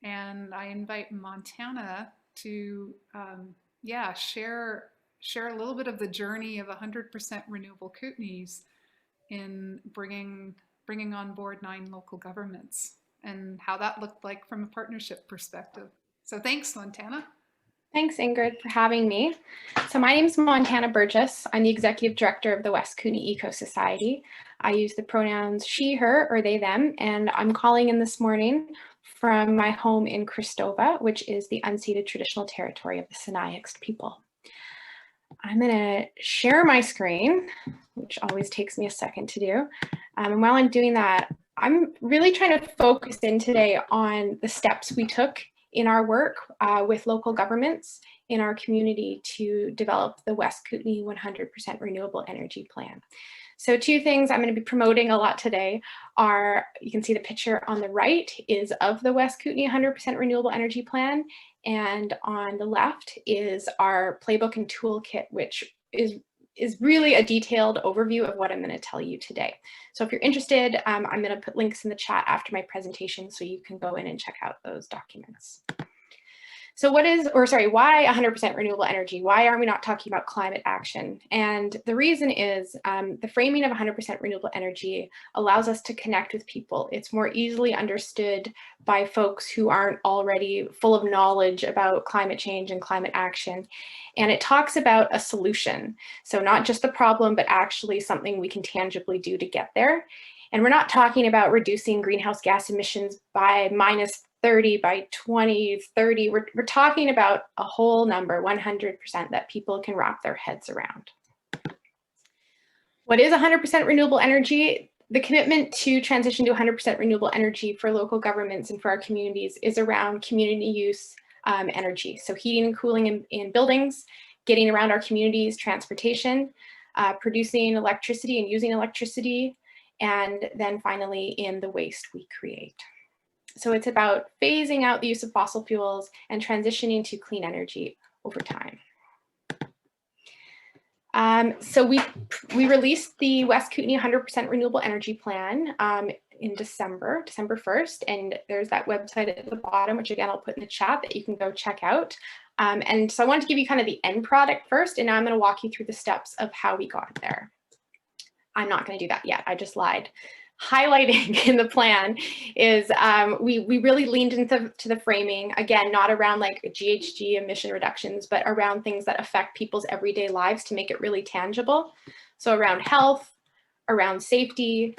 and I invite Montana to share a little bit of the journey of 100% renewable Kootenays in bringing on board 9 local governments, and how that looked like from a partnership perspective. So thanks, Montana. Thanks, Ingrid, for having me. So my name is Montana Burgess. I'm the Executive Director of the West Kootenay EcoSociety. I use the pronouns she, her, or they, them, and I'm calling in this morning from my home in Christova, which is the unceded traditional territory of the Sinixt people. I'm going to share my screen, which always takes me a second to do. And while I'm doing that, I'm really trying to focus in today on the steps we took in our work with local governments in our community to develop the West Kootenay 100% renewable energy plan. So 2 things I'm going to be promoting a lot today are, you can see the picture on the right is of the West Kootenay 100% renewable energy plan, and on the left is our playbook and toolkit, which is really a detailed overview of what I'm going to tell you today. So if you're interested, I'm going to put links in the chat after my presentation so you can go in and check out those documents. So why 100% renewable energy? Why are we not talking about climate action? And the reason is the framing of 100% renewable energy allows us to connect with people. It's more easily understood by folks who aren't already full of knowledge about climate change and climate action. And it talks about a solution. So not just the problem, but actually something we can tangibly do to get there. And we're not talking about reducing greenhouse gas emissions by -30 by 2030. We're talking about a whole number, 100%, that people can wrap their heads around. What is 100% renewable energy? the commitment to transition to 100% renewable energy for local governments and for our communities is around community use energy. So heating and cooling in buildings, getting around our communities, transportation, producing electricity and using electricity, and then finally in the waste we create. So it's about phasing out the use of fossil fuels and transitioning to clean energy over time. So we released the West Kootenay 100% renewable energy plan in December 1st, and there's that website at the bottom, which again, I'll put in the chat that you can go check out. And so I wanted to give you kind of the end product first, and now I'm going to walk you through the steps of how we got there. I'm not going to do that yet. I just lied. Highlighting in the plan is we really leaned into the framing, again, not around like GHG emission reductions, but around things that affect people's everyday lives to make it really tangible. So around health, around safety,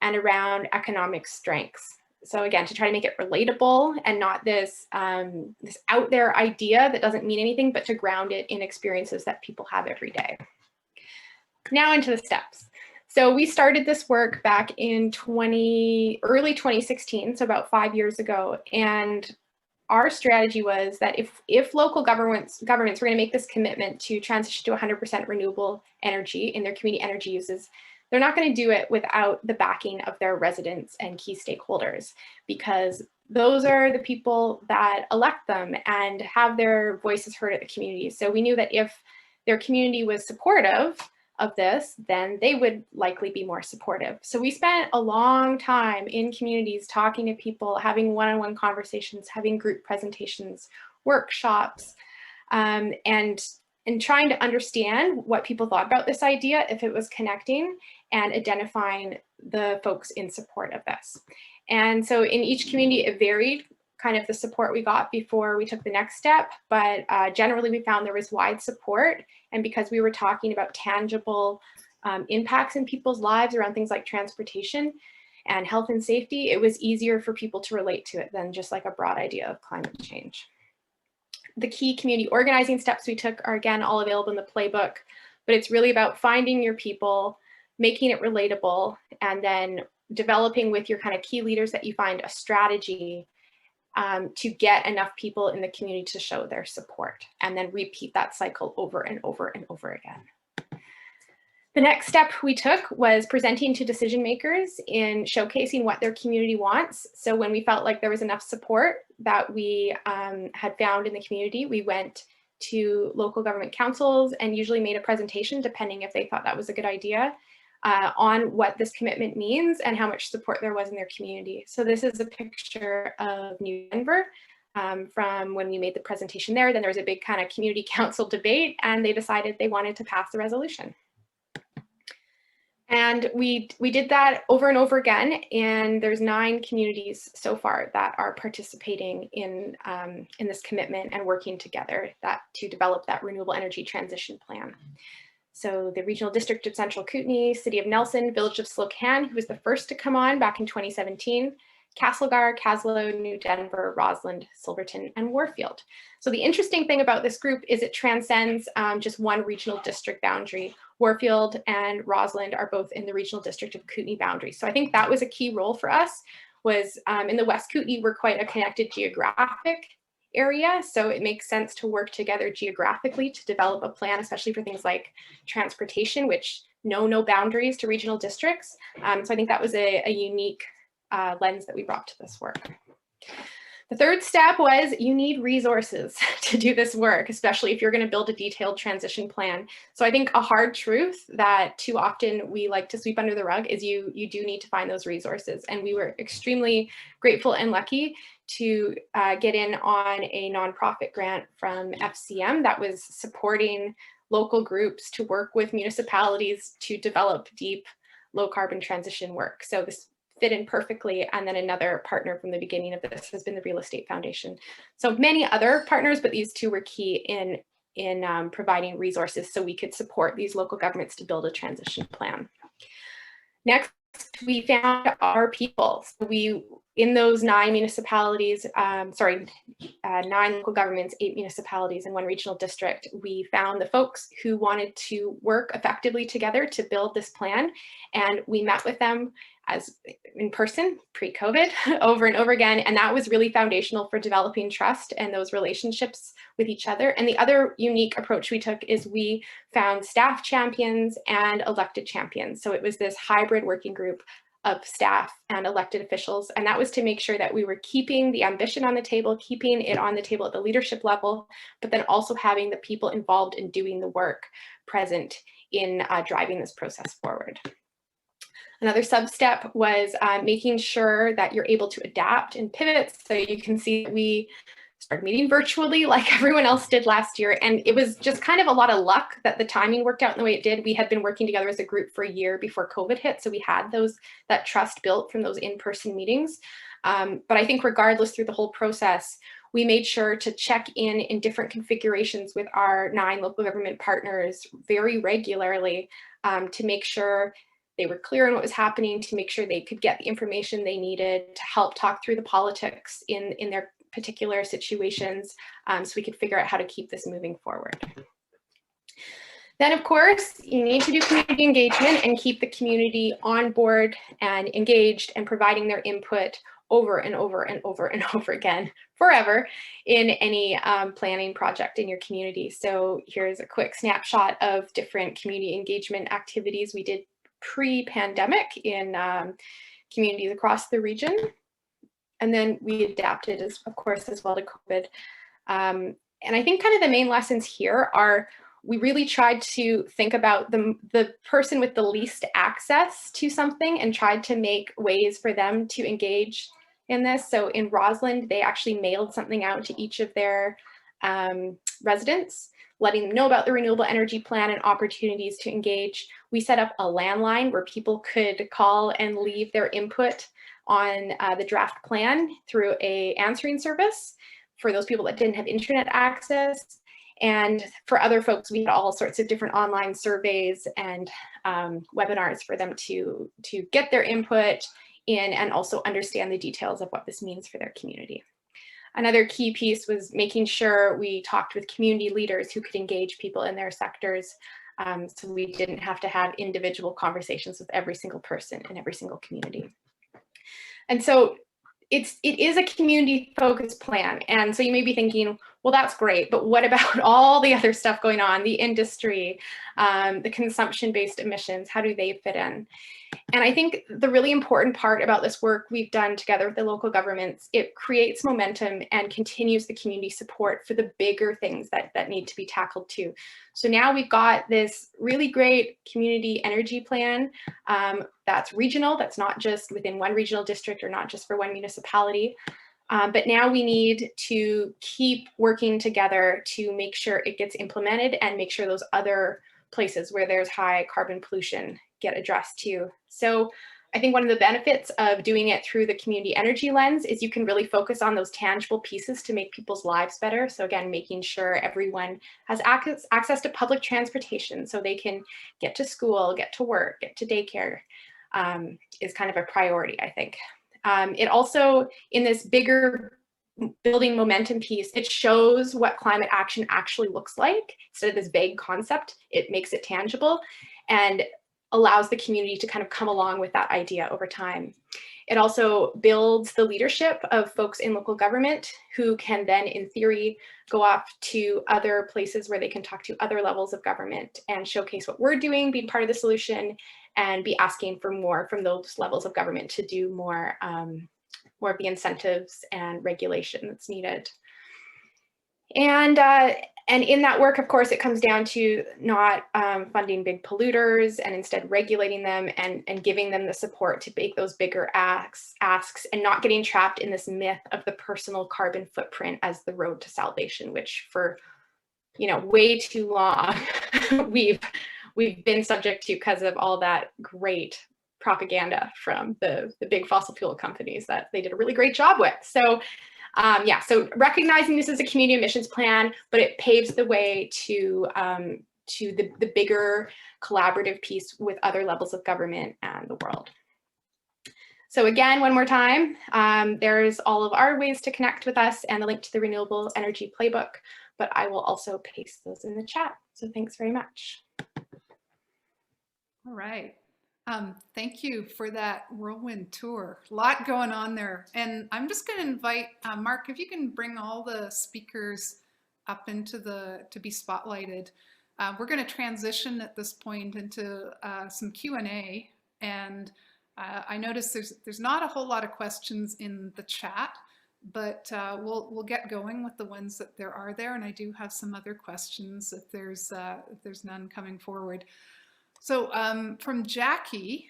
and around economic strengths. So again, to try to make it relatable and not this, this out there idea that doesn't mean anything, but to ground it in experiences that people have every day. Now into the steps. So we started this work back in early 2016, so about 5 years ago. And our strategy was that if local governments were going to make this commitment to transition to 100% renewable energy in their community energy uses, they're not going to do it without the backing of their residents and key stakeholders, because those are the people that elect them and have their voices heard at the community. So we knew that if their community was supportive of this, then they would likely be more supportive. So we spent a long time in communities talking to people, having one-on-one conversations, having group presentations, workshops, and trying to understand what people thought about this idea, if it was connecting, and identifying the folks in support of this. And so in each community, it varied kind of the support we got before we took the next step, but generally we found there was wide support. And because we were talking about tangible impacts in people's lives around things like transportation and health and safety, it was easier for people to relate to it than just like a broad idea of climate change. The key community organizing steps we took are again all available in the playbook, but it's really about finding your people, making it relatable, and then developing with your kind of key leaders that you find a strategy to get enough people in the community to show their support, and then repeat that cycle over and over and over again. The next step we took was presenting to decision makers in showcasing what their community wants. So when we felt like there was enough support that we had found in the community, we went to local government councils and usually made a presentation, depending if they thought that was a good idea, on what this commitment means and how much support there was in their community. So this is a picture of New Denver from when we made the presentation there. Then there was a big kind of community council debate, and they decided they wanted to pass the resolution. And we did that over and over again, and there's 9 communities so far that are participating in this commitment and working together to develop that renewable energy transition plan. So the Regional District of Central Kootenay, City of Nelson, Village of Slocan, who was the first to come on back in 2017, Castlegar, Caslow, New Denver, Rossland, Silverton, and Warfield. So the interesting thing about this group is it transcends just one regional district boundary. Warfield and Rossland are both in the Regional District of Kootenay boundary. So I think that was a key role for us, was in the West Kootenay, we're quite a connected geographic area. So it makes sense to work together geographically to develop a plan, especially for things like transportation, which know no boundaries to regional districts. So I think that was a unique lens that we brought to this work. The third step was you need resources to do this work, especially if you're going to build a detailed transition plan. So I think a hard truth that too often we like to sweep under the rug is you do need to find those resources. And we were extremely grateful and lucky to get in on a nonprofit grant from FCM that was supporting local groups to work with municipalities to develop deep low carbon transition work. So this fit in perfectly. And then another partner from the beginning of this has been the Real Estate Foundation. So many other partners, but these two were key in providing resources so we could support these local governments to build a transition plan. Next, we found our people. So in those 9 municipalities, 9 local governments, 8 municipalities, and 1 regional district, we found the folks who wanted to work effectively together to build this plan. And we met with them as in person pre-COVID over and over again. And that was really foundational for developing trust and those relationships with each other. And the other unique approach we took is we found staff champions and elected champions. So it was this hybrid working group of staff and elected officials. And that was to make sure that we were keeping the ambition on the table, keeping it on the table at the leadership level, but then also having the people involved in doing the work present in driving this process forward. Another sub-step was making sure that you're able to adapt and pivot. So you can see that we started meeting virtually like everyone else did last year. And it was just kind of a lot of luck that the timing worked out in the way it did. We had been working together as a group for a year before COVID hit. So we had that trust built from those in-person meetings. But I think regardless through the whole process, we made sure to check in different configurations with our 9 local government partners very regularly to make sure they were clear on what was happening, to make sure they could get the information they needed to help talk through the politics in their particular situations, so we could figure out how to keep this moving forward. Then, of course, you need to do community engagement and keep the community on board and engaged and providing their input over and over and over and over again, forever, in any planning project in your community. So here's a quick snapshot of different community engagement activities we did pre-pandemic in communities across the region. And then we adapted, of course, as well to COVID. And I think kind of the main lessons here are we really tried to think about the person with the least access to something and tried to make ways for them to engage in this. So in Rossland, they actually mailed something out to each of their residents, letting them know about the renewable energy plan and opportunities to engage. We set up a landline where people could call and leave their input on the draft plan through an answering service for those people that didn't have internet access. And for other folks, we had all sorts of different online surveys and webinars for them to get their input in and also understand the details of what this means for their community. Another key piece was making sure we talked with community leaders who could engage people in their sectors, so we didn't have to have individual conversations with every single person in every single community. And so it is a community-focused plan. And so you may be thinking, well, that's great, but what about all the other stuff going on, the industry, the consumption-based emissions, how do they fit in? And I think the really important part about this work we've done together with the local governments, it creates momentum and continues the community support for the bigger things that need to be tackled too. So now we've got this really great community energy plan that's regional, that's not just within one regional district or not just for one municipality. But now we need to keep working together to make sure it gets implemented and make sure those other places where there's high carbon pollution get addressed too. So I think one of the benefits of doing it through the community energy lens is you can really focus on those tangible pieces to make people's lives better. So again, making sure everyone has access to public transportation so they can get to school, get to work, get to daycare is kind of a priority, I think. It also, in this bigger building momentum piece, it shows what climate action actually looks like. Instead of this vague concept, it makes it tangible and allows the community to kind of come along with that idea over time. It also builds the leadership of folks in local government who can then, in theory, go off to other places where they can talk to other levels of government and showcase what we're doing, be part of the solution, and be asking for more from those levels of government to do more of the incentives and regulation that's needed. And in that work, of course, it comes down to not funding big polluters and instead regulating them and giving them the support to make those bigger asks and not getting trapped in this myth of the personal carbon footprint as the road to salvation, which for way too long we've been subject to because of all that great propaganda from the big fossil fuel companies that they did a really great job with. So yeah, so recognizing this is a community emissions plan, but it paves the way to the bigger collaborative piece with other levels of government and the world. So again, one more time, there's all of our ways to connect with us and the link to the Renewable Energy Playbook, but I will also paste those in the chat. So thanks very much. All right. Thank you for that whirlwind tour. A lot going on there. And I'm just going to invite Mark, if you can bring all the speakers up into to be spotlighted. We're going to transition at this point into some Q&A. And I noticed there's not a whole lot of questions in the chat, but we'll get going with the ones that there are there. And I do have some other questions if there's none coming forward. So from Jackie,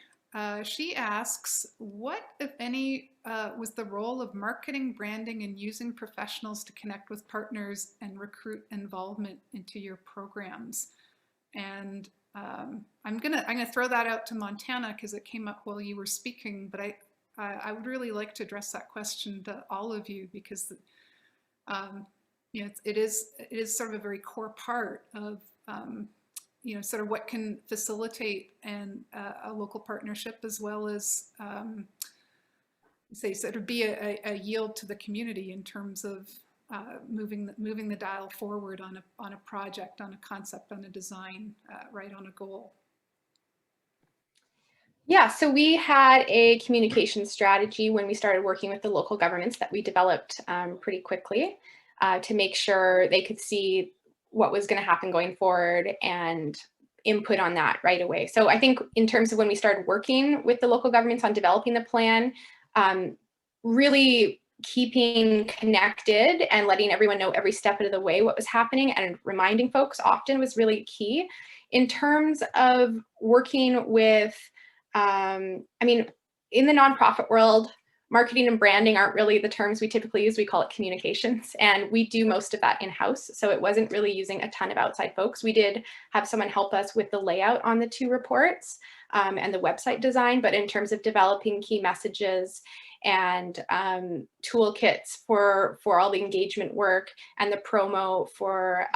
she asks, what, if any, was the role of marketing, branding, and using professionals to connect with partners and recruit involvement into your programs? And I'm gonna throw that out to Montana because it came up while you were speaking, but I would really like to address that question to all of you because you know, it is sort of a very core part of you know, sort of what can facilitate a local partnership as well as say sort of be a yield to the community in terms of moving the dial forward on a project, on a concept, on a design, right, on a goal. Yeah, so we had a communication strategy when we started working with the local governments that we developed pretty quickly to make sure they could see what was going to happen going forward and input on that right away. So I think in terms of when we started working with the local governments on developing the plan, really keeping connected and letting everyone know every step of the way what was happening and reminding folks often was really key. In terms of working with, I mean, in the nonprofit world, marketing and branding aren't really the terms we typically use. We call it communications, and we do most of that in-house. So it wasn't really using a ton of outside folks. We did have someone help us with the layout on the 2 reports and the website design, but in terms of developing key messages and toolkits for all the engagement work and the promo for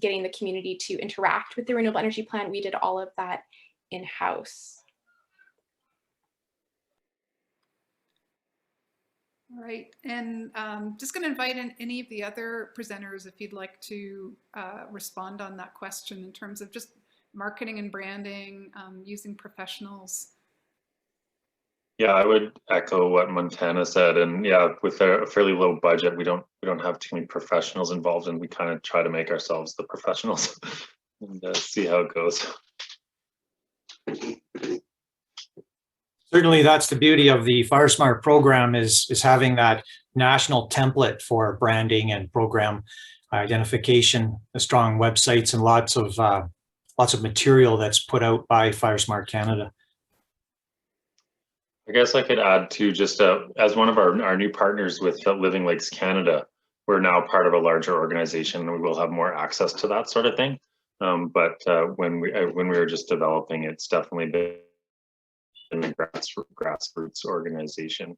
getting the community to interact with the renewable energy plan, we did all of that in-house. All right, and just going to invite in any of the other presenters if you'd like to respond on that question in terms of just marketing and branding, using professionals. Yeah, I would echo what Montana said, and yeah, with a fairly low budget, we don't have too many professionals involved, and we kind of try to make ourselves the professionals and see how it goes. Certainly, that's the beauty of the FireSmart program is having that national template for branding and program identification, strong websites, and lots of material that's put out by FireSmart Canada. I guess I could add to just as one of our new partners with Living Lakes Canada, we're now part of a larger organization and we will have more access to that sort of thing. But when we were just developing, it's definitely been a grassroots organization.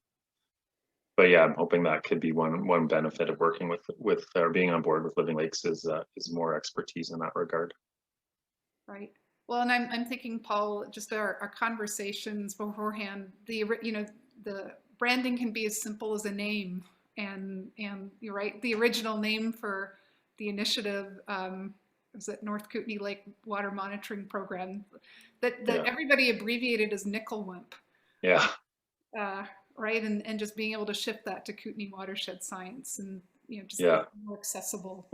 But yeah, I'm hoping that could be one benefit of working with or being on board with Living Lakes is more expertise in that regard. Right. Well, and I'm thinking, Paul, just our conversations beforehand, you know, the branding can be as simple as a name, and you're right, the original name for the initiative was it North Kootenay Lake Water Monitoring Program that Yeah. Everybody abbreviated as NICLWIMP. Yeah. Right, and just being able to shift that to Kootenay Watershed Science, and you know, just more accessible.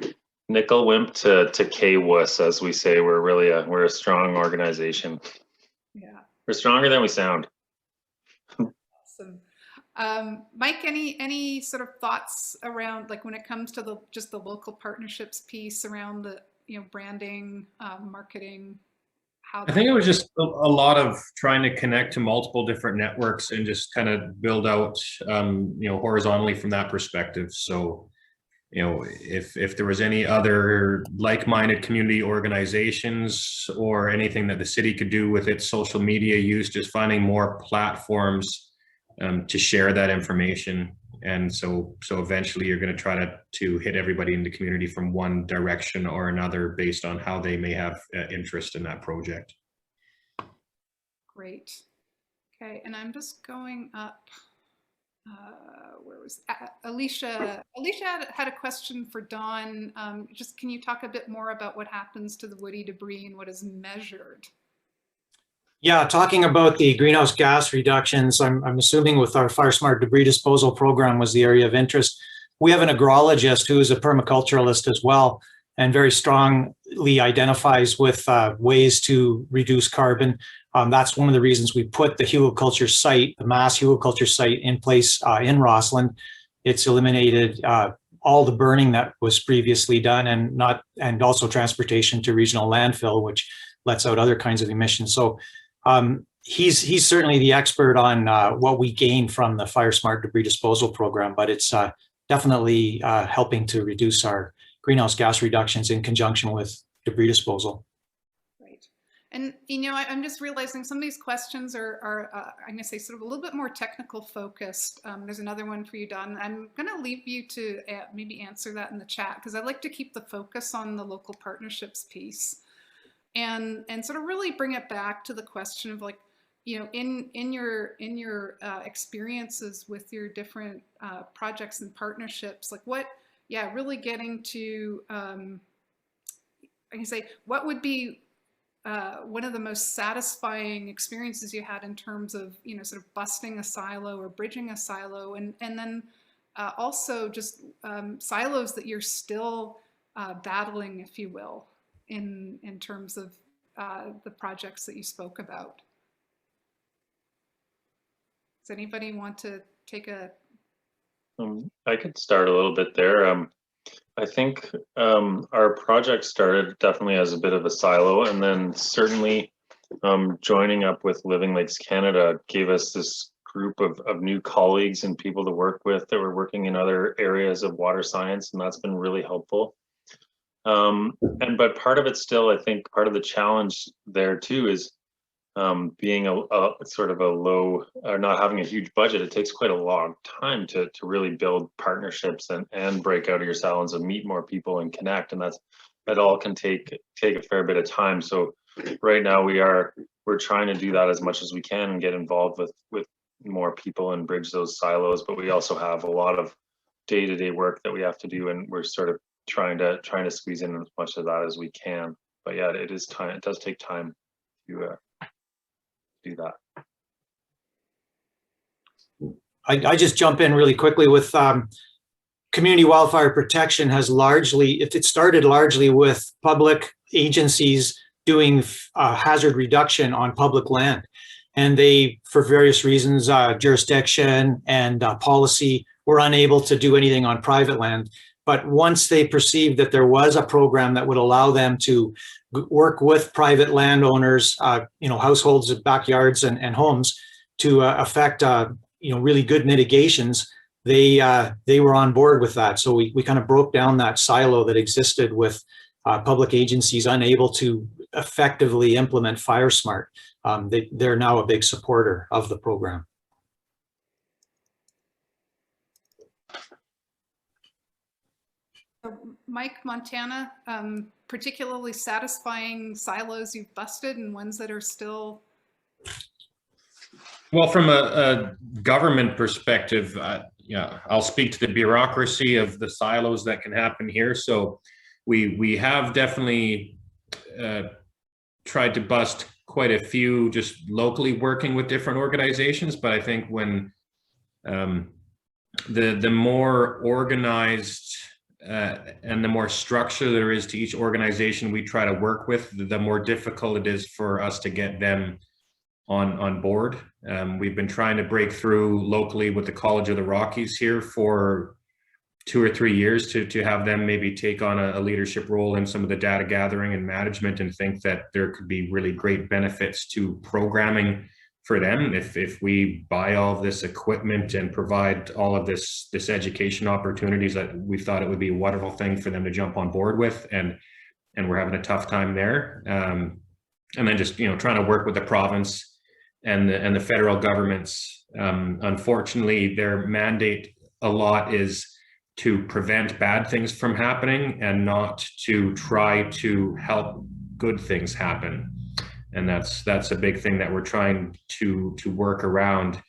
NICLWIMP to KWUS, as we say. We're a strong organization. Yeah, we're stronger than we sound. Awesome. Mike, any sort of thoughts around, like, when it comes to just the local partnerships piece around the, you know, branding, marketing? I think it was just a lot of trying to connect to multiple different networks and just kind of build out, you know, horizontally from that perspective. So, you know, if there was any other like-minded community organizations or anything that the city could do with its social media use, just finding more platforms to share that information. And so eventually you're going to try to hit everybody in the community from one direction or another based on how they may have interest in that project. Great. Okay, and I'm just going up. Where was Alicia? Alicia had a question for Dawn. Just can you talk a bit more about what happens to the woody debris and what is measured? Yeah, talking about the greenhouse gas reductions, I'm assuming with our FireSmart debris disposal program was the area of interest. We have an agrologist who is a permaculturalist as well, and very strongly identifies with ways to reduce carbon. That's one of the reasons we put the hugelculture site, the mass hugelculture site, in place in Rossland. It's eliminated all the burning that was previously done, and also transportation to regional landfill, which lets out other kinds of emissions. So he's certainly the expert on what we gain from the FireSmart debris disposal program, but it's definitely helping to reduce our greenhouse gas reductions in conjunction with debris disposal. Right. And, you know, I'm just realizing some of these questions are I'm going to say, sort of a little bit more technical focused. There's another one for you, Don. I'm going to leave you to maybe answer that in the chat, because I'd like to keep the focus on the local partnerships piece. And sort of really bring it back to the question of, like, you know, in your experiences with your different projects and partnerships, like what, yeah, really getting to, I can say, what would be one of the most satisfying experiences you had in terms of, you know, sort of busting a silo or bridging a silo, and then also just silos that you're still battling, if you will, in terms of the projects that you spoke about. Does anybody want to take a? I could start a little bit there. I think our project started definitely as a bit of a silo, and then certainly joining up with Living Lakes Canada gave us this group of new colleagues and people to work with that were working in other areas of water science, and that's been really helpful. But part of it still, I think part of the challenge there too is being a sort of a low, or not having a huge budget. It takes quite a long time to really build partnerships and break out of your silos and meet more people and connect, and that all can take a fair bit of time. So right now we're trying to do that as much as we can and get involved with more people and bridge those silos, but we also have a lot of day-to-day work that we have to do, and we're sort of trying to squeeze in as much of that as we can. But yeah, it is time. It does take time to do that. I just jump in really quickly with community wildfire protection has largely, it started largely with public agencies doing hazard reduction on public land. And they, for various reasons, jurisdiction and policy, were unable to do anything on private land. But once they perceived that there was a program that would allow them to work with private landowners, you know, households, backyards, and homes to affect, you know, really good mitigations, they were on board with that. So we kind of broke down that silo that existed with public agencies unable to effectively implement FireSmart. They're now a big supporter of the program. Mike, Montana, particularly satisfying silos you've busted and ones that are still? Well, from a government perspective, yeah, I'll speak to the bureaucracy of the silos that can happen here. So we have definitely tried to bust quite a few just locally working with different organizations, but I think when the more organized and the more structure there is to each organization we try to work with, the more difficult it is for us to get them on board. We've been trying to break through locally with the College of the Rockies here for 2 or 3 years to have them maybe take on a leadership role in some of the data gathering and management, and think that there could be really great benefits to programming for them if we buy all of this equipment and provide all of this education opportunities. That we thought it would be a wonderful thing for them to jump on board with, and we're having a tough time there. And then just, you know, trying to work with the province and the federal governments. Unfortunately, their mandate a lot is to prevent bad things from happening and not to try to help good things happen. And that's a big thing that we're trying to work around.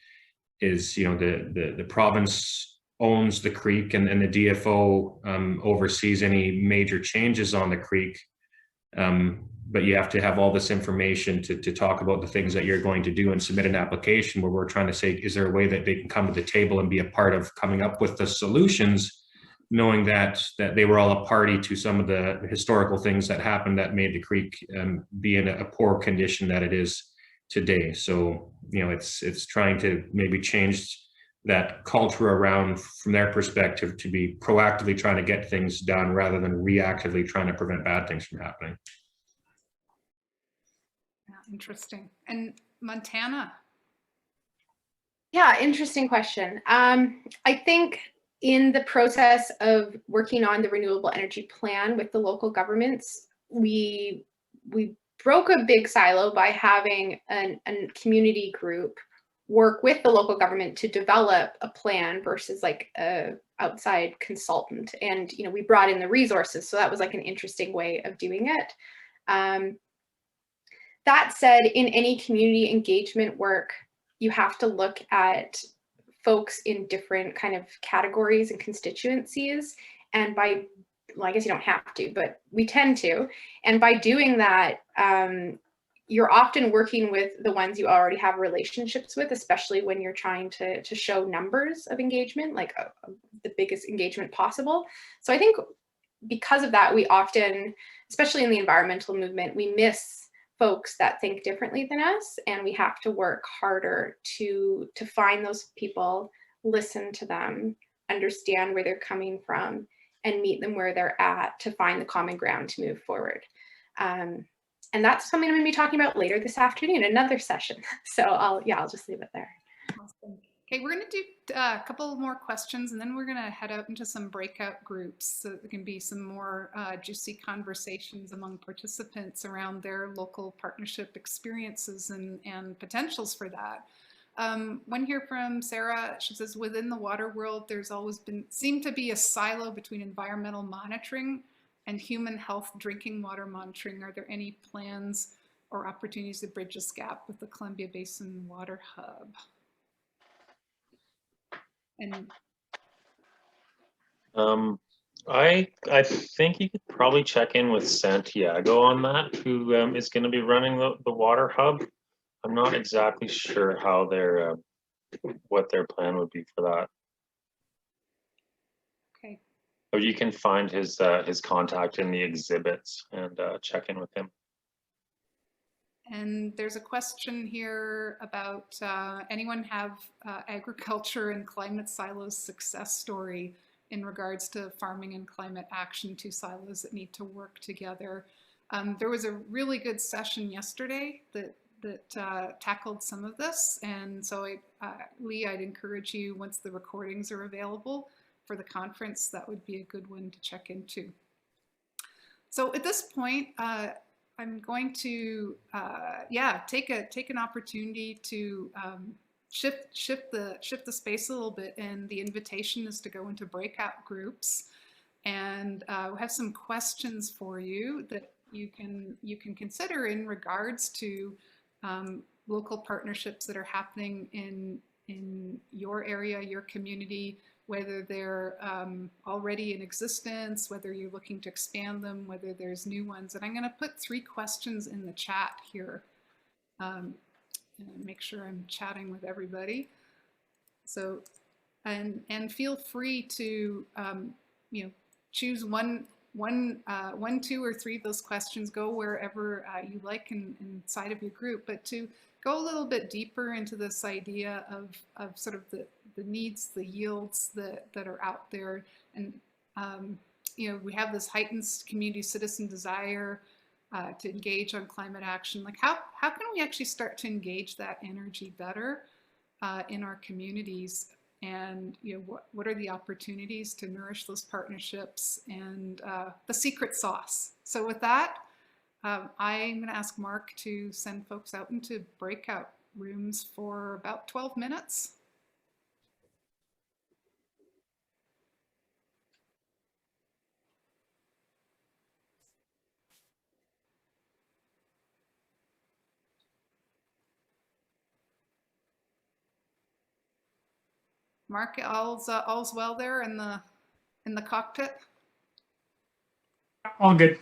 Is, you know, the province owns the creek, and the DFO oversees any major changes on the creek. But you have to have all this information to talk about the things that you're going to do and submit an application where we're trying to say, is there a way that they can come to the table and be a part of coming up with the solutions, knowing that they were all a party to some of the historical things that happened that made the creek be in a poor condition that it is today. So, it's trying to maybe change that culture around from their perspective to be proactively trying to get things done rather than reactively trying to prevent bad things from happening. Yeah, interesting. And Montana? Yeah, interesting question. I think in the process of working on the renewable energy plan with the local governments, we broke a big silo by having a community group work with the local government to develop a plan versus like a outside consultant. And, we brought in the resources. So that was like an interesting way of doing it. That said, in any community engagement work, you have to look at folks in different kind of categories and constituencies. And I guess you don't have to, but we tend to. And by doing that, you're often working with the ones you already have relationships with, especially when you're trying to show numbers of engagement, like the biggest engagement possible. So I think because of that, we often, especially in the environmental movement, we miss folks that think differently than us, and we have to work harder to find those people, listen to them, understand where they're coming from, and meet them where they're at to find the common ground to move forward. And that's something I'm going to be talking about later this afternoon, another session. So I'll just leave it there. Awesome. Okay, we're going to do a couple more questions, and then we're going to head out into some breakout groups so there can be some more juicy conversations among participants around their local partnership experiences and potentials for that. One here from Sarah, she says, within the water world, there's always seemed to be a silo between environmental monitoring and human health drinking water monitoring. Are there any plans or opportunities to bridge this gap with the Columbia Basin Water Hub? And I think you could probably check in with Santiago on that, who is going to be running the water hub. I'm not exactly sure how what their plan would be for that. okay. But you can find his contact in the exhibits and check in with him. And there's a question here about anyone have agriculture and climate silos success story in regards to farming and climate action, two silos that need to work together. There was a really good session yesterday that tackled some of this. And so Lee, I'd encourage you, once the recordings are available for the conference, that would be a good one to check into. So at this point, I'm going to, take an opportunity to shift the space a little bit, and the invitation is to go into breakout groups, and we have some questions for you that you can consider in regards to local partnerships that are happening in your area, your community, whether they're already in existence, whether you're looking to expand them, whether there's new ones. And I'm going to put 3 questions in the chat here. And make sure I'm chatting with everybody. So, and feel free to choose one, 2, or 3 of those questions. Go wherever you like inside of your group, but to go a little bit deeper into this idea of sort of the needs, the yields that are out there. And, we have this heightened community citizen desire to engage on climate action. Like how can we actually start to engage that energy better in our communities? And, what are the opportunities to nourish those partnerships and the secret sauce? So with that, I'm going to ask Mark to send folks out into breakout rooms for about 12 minutes. Mark, all's well there in the cockpit? All good.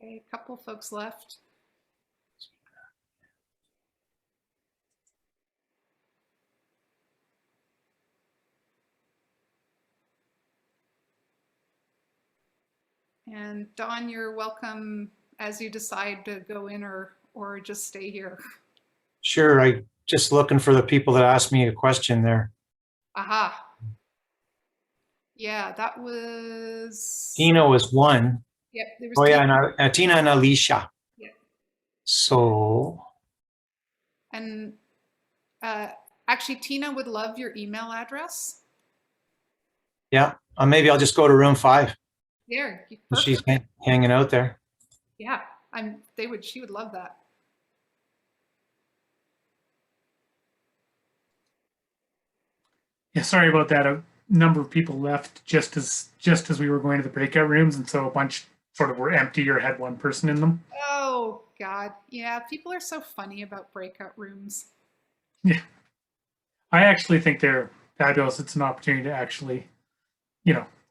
Okay, a couple folks left. And Dawn, you're welcome as you decide to go in or just stay here. Sure, I just looking for the people that asked me a question there. Aha. Yeah, that was. Tina was one. Yep, there was. Oh yeah, Tina. and Tina and Alicia. Yeah. So. And actually, Tina would love your email address. Yeah, maybe I'll just go to room 5. There. She's Perfect. hanging out there. Yeah, she would love that. Yeah, sorry about that. A number of people left just as we were going to the breakout rooms, and so a bunch sort of were empty or had one person in them. Oh God, yeah, people are so funny about breakout rooms. Yeah, I actually think they're fabulous. It's an opportunity to actually,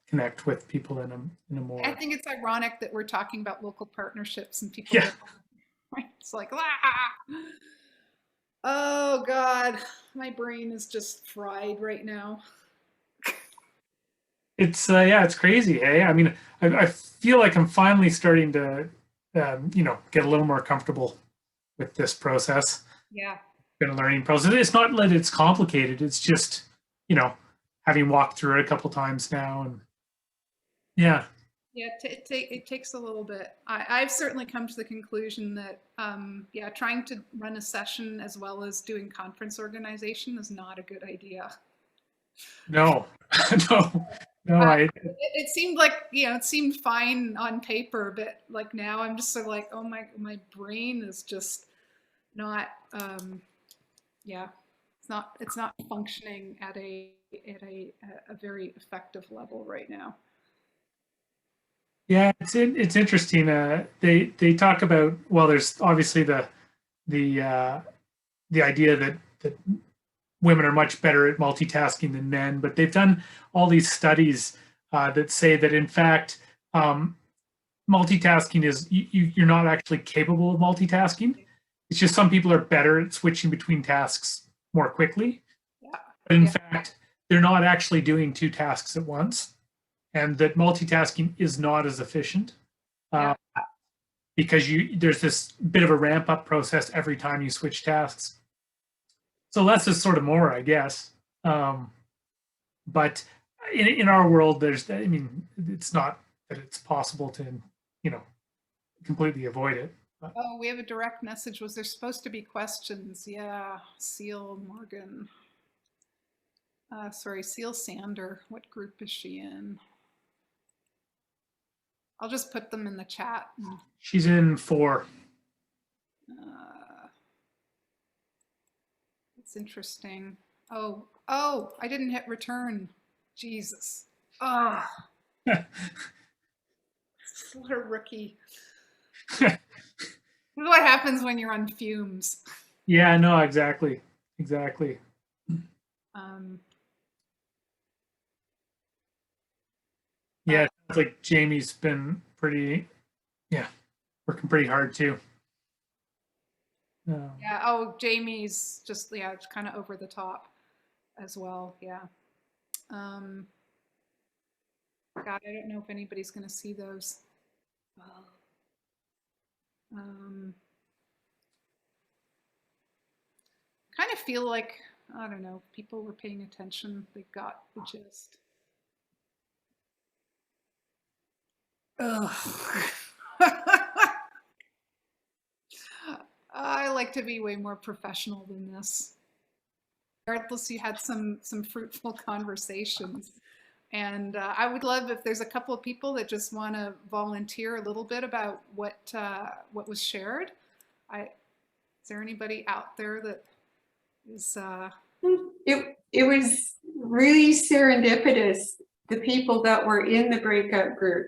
connect with people in a more. I think it's ironic that we're talking about local partnerships and people. Yeah. It's like, ah! Oh God, my brain is just fried right now. It's it's crazy. Hey, I mean, I feel like I'm finally starting to, get a little more comfortable with this process. Yeah. Been a learning process. It's not that it's complicated. It's just, having walked through it a couple times now, and yeah. Yeah, it takes a little bit. I've certainly come to the conclusion that, trying to run a session as well as doing conference organization is not a good idea. No, no. It seemed like, it seemed fine on paper, but like now I'm just sort of like, oh my brain is just not, it's not functioning at a very effective level right now. Yeah, it's interesting. They talk about, well, there's obviously the idea that women are much better at multitasking than men, but they've done all these studies that say that in fact multitasking is you're not actually capable of multitasking. It's just some people are better at switching between tasks more quickly. Yeah. But in fact, they're not actually doing 2 tasks at once. And that multitasking is not as efficient because there's this bit of a ramp up process every time you switch tasks. So less is sort of more, I guess. But in our world, it's not that it's possible to, completely avoid it. But. Oh, we have a direct message. Was there supposed to be questions? Yeah, Seal Morgan. Sorry, Seal Sander. What group is she in? I'll just put them in the chat. She's in 4. It's interesting. Oh, I didn't hit return. Jesus. Oh. What a rookie. This is what happens when you're on fumes. Yeah, no, exactly. Yeah, it sounds like Jamie's been working pretty hard too. Yeah, oh, Jamie's just, it's kind of over the top as well, yeah. God, I don't know if anybody's going to see those. Kind of feel like, I don't know, people were paying attention, they got the gist. I like to be way more professional than this. Regardless, you had some fruitful conversations. And I would love if there's a couple of people that just want to volunteer a little bit about what was shared. Is there anybody out there that is? It was really serendipitous, the people that were in the breakout group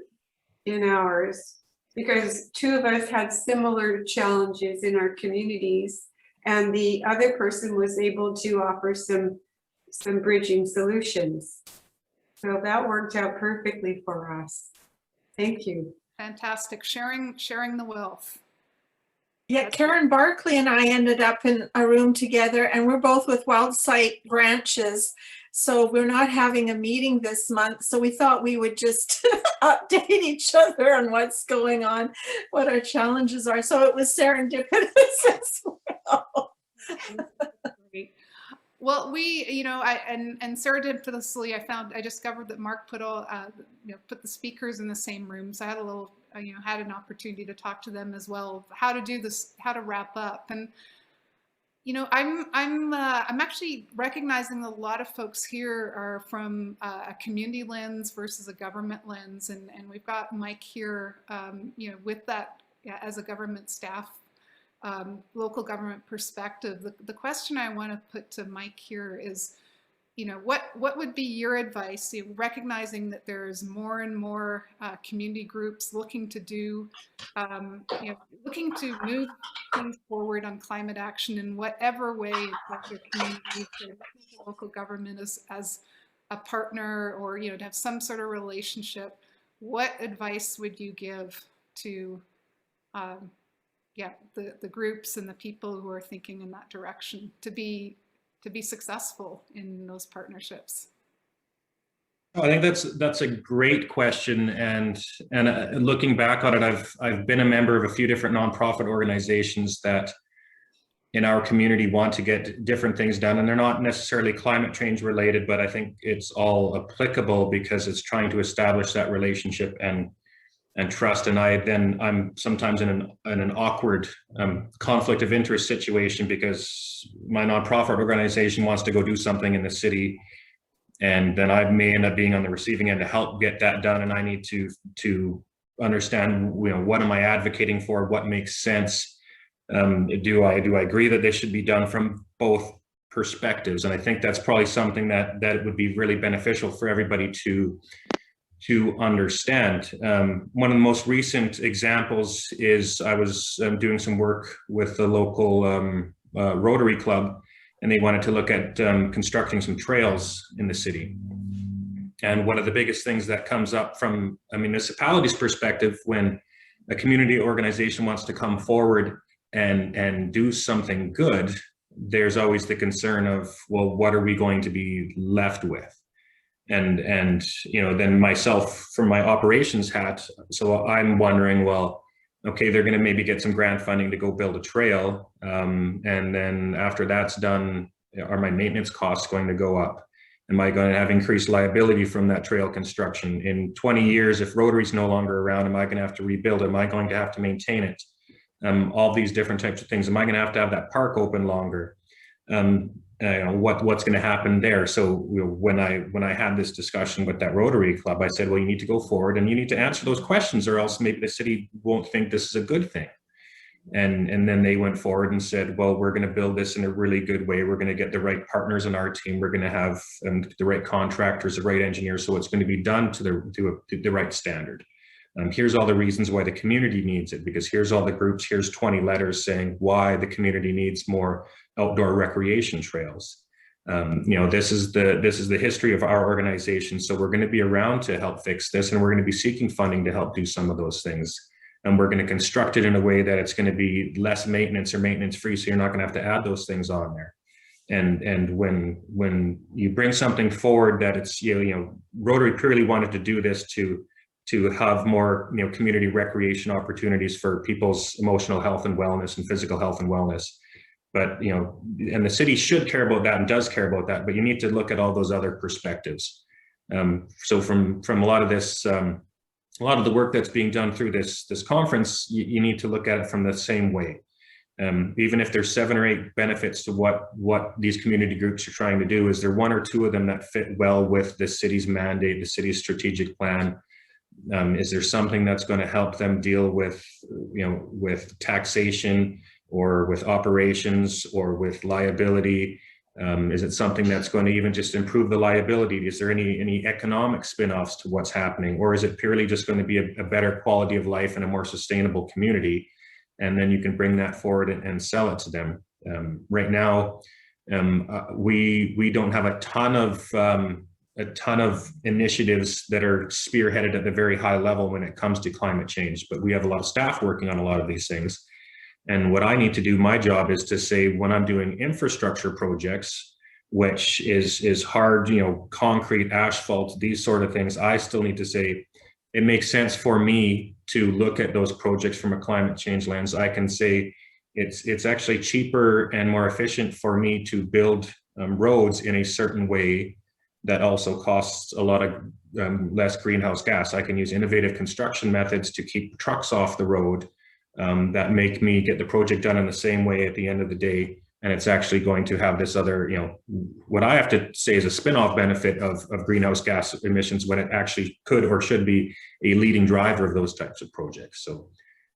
in ours, because 2 of us had similar challenges in our communities, and the other person was able to offer some bridging solutions. So that worked out perfectly for us. Thank you. Fantastic. Sharing the wealth. Yeah, That's Karen Barkley and I ended up in a room together, and we're both with WildSite branches. So we're not having a meeting this month. So we thought we would just update each other on what's going on, what our challenges are. So it was serendipitous as well. Great. Well, and serendipitously, I discovered that Mark put put the speakers in the same room. So I had a little, had an opportunity to talk to them as well, how to do this, how to wrap up. And, I'm actually recognizing a lot of folks here are from a community lens versus a government lens. And we've got Mike here, with that as a government staff, local government perspective. The question I want to put to Mike here is, what would be your advice, recognizing that there's more and more community groups looking to do, looking to move things forward on climate action in whatever way their communities, their local government as a partner, or to have some sort of relationship. What advice would you give to the groups and the people who are thinking in that direction to be successful in those partnerships? I think that's a great question, and looking back on it, I've been a member of a few different nonprofit organizations that in our community want to get different things done, and they're not necessarily climate change related, but I think it's all applicable because it's trying to establish that relationship and trust. And I'm sometimes in an awkward conflict of interest situation because my nonprofit organization wants to go do something in the city, and then I may end up being on the receiving end to help get that done. And I need to understand, what am I advocating for? What makes sense? Do I agree that this should be done from both perspectives? And I think that's probably something that would be really beneficial for everybody to understand. One of the most recent examples is I was doing some work with the local Rotary Club, and they wanted to look at constructing some trails in the city. And one of the biggest things that comes up from a municipality's perspective when a community organization wants to come forward and do something good, there's always the concern of, well, what are we going to be left with? And then myself from my operations hat, so I'm wondering, well, okay, they're going to maybe get some grant funding to go build a trail, and then after that's done, are my maintenance costs going to go up? Am I going to have increased liability from that trail construction? In 20 years, if Rotary's no longer around, am I going to have to rebuild it? Am I going to have to maintain it? All these different types of things. Am I going to have that park open longer? What's going to happen there? So when I had this discussion with that Rotary Club, I said, well, you need to go forward and you need to answer those questions, or else maybe the city won't think this is a good thing. And then they went forward and said, well, we're going to build this in a really good way. We're going to get the right partners on our team. We're going to have the right contractors, the right engineers. So it's going to be done to the right standard. Here's all the reasons why the community needs it, because here's all the groups, here's 20 letters saying why the community needs more outdoor recreation trails. This is the history of our organization. So we're going to be around to help fix this, and we're going to be seeking funding to help do some of those things. And we're going to construct it in a way that it's going to be less maintenance or maintenance free. So you're not going to have to add those things on there. And when you bring something forward that it's, Rotary purely wanted to do this to have more, community recreation opportunities for people's emotional health and wellness and physical health and wellness. But, and the city should care about that and does care about that, but you need to look at all those other perspectives. So from a lot of this, a lot of the work that's being done through this conference, you need to look at it from the same way. Even if there's 7 or 8 benefits to what these community groups are trying to do, is there 1 or 2 of them that fit well with the city's mandate, the city's strategic plan? Is there something that's going to help them deal with, with taxation or with operations or with liability? Is it something that's going to even just improve the liability? Is there any economic spin-offs to what's happening? Or is it purely just going to be a better quality of life and a more sustainable community? And then you can bring that forward and sell it to them. Right now, we don't have a ton of a ton of initiatives that are spearheaded at the very high level when it comes to climate change, but we have a lot of staff working on a lot of these things. And what I need to do, my job is to say, when I'm doing infrastructure projects, which is hard, you know, concrete, asphalt, these sort of things, I still need to say, it makes sense for me to look at those projects from a climate change lens. I can say it's actually cheaper and more efficient for me to build roads in a certain way that also costs a lot of less greenhouse gas. I can use innovative construction methods to keep trucks off the road that make me get the project done in the same way at the end of the day. And it's actually going to have this other, you know, what I have to say is a spin-off benefit of greenhouse gas emissions when it actually could or should be a leading driver of those types of projects. So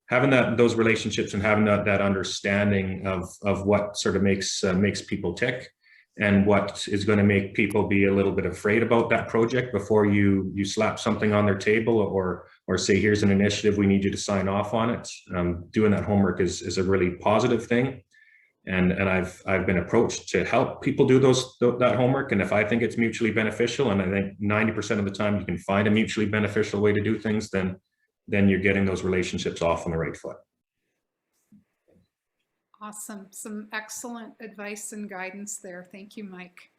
having those relationships and having that understanding of what sort of makes people tick and what is going to make people be a little bit afraid about that project before you slap something on their table or say, here's an initiative, we need you to sign off on it. Doing that homework is a really positive thing. And I've been approached to help people do that homework. And if I think it's mutually beneficial, and I think 90% of the time you can find a mutually beneficial way to do things, then you're getting those relationships off on the right foot. Awesome. Some excellent advice and guidance there. Thank you, Mike.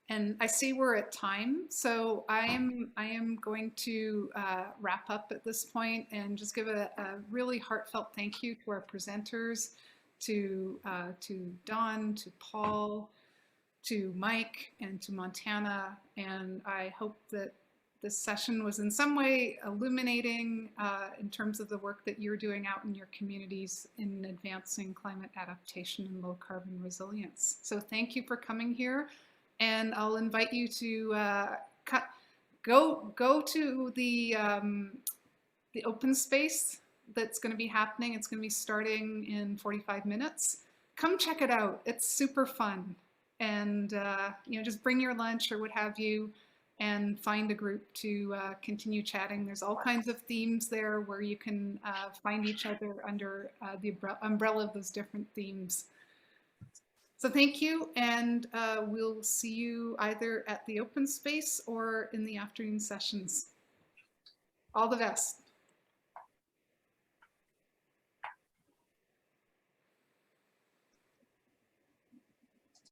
And I see we're at time, so I am going to wrap up at this point and just give a really heartfelt thank you to our presenters, to Don, to Paul, to Mike, and to Montana. And I hope that this session was in some way illuminating in terms of the work that you're doing out in your communities in advancing climate adaptation and low carbon resilience. So thank you for coming here. And I'll invite you to go to the open space that's going to be happening. It's going to be starting in 45 minutes. Come check it out. It's super fun. And you know, just bring your lunch or what have you and find a group to continue chatting. There's all kinds of themes there where you can find each other under the umbrella of those different themes. So thank you, and we'll see you either at the open space or in the afternoon sessions. All the best.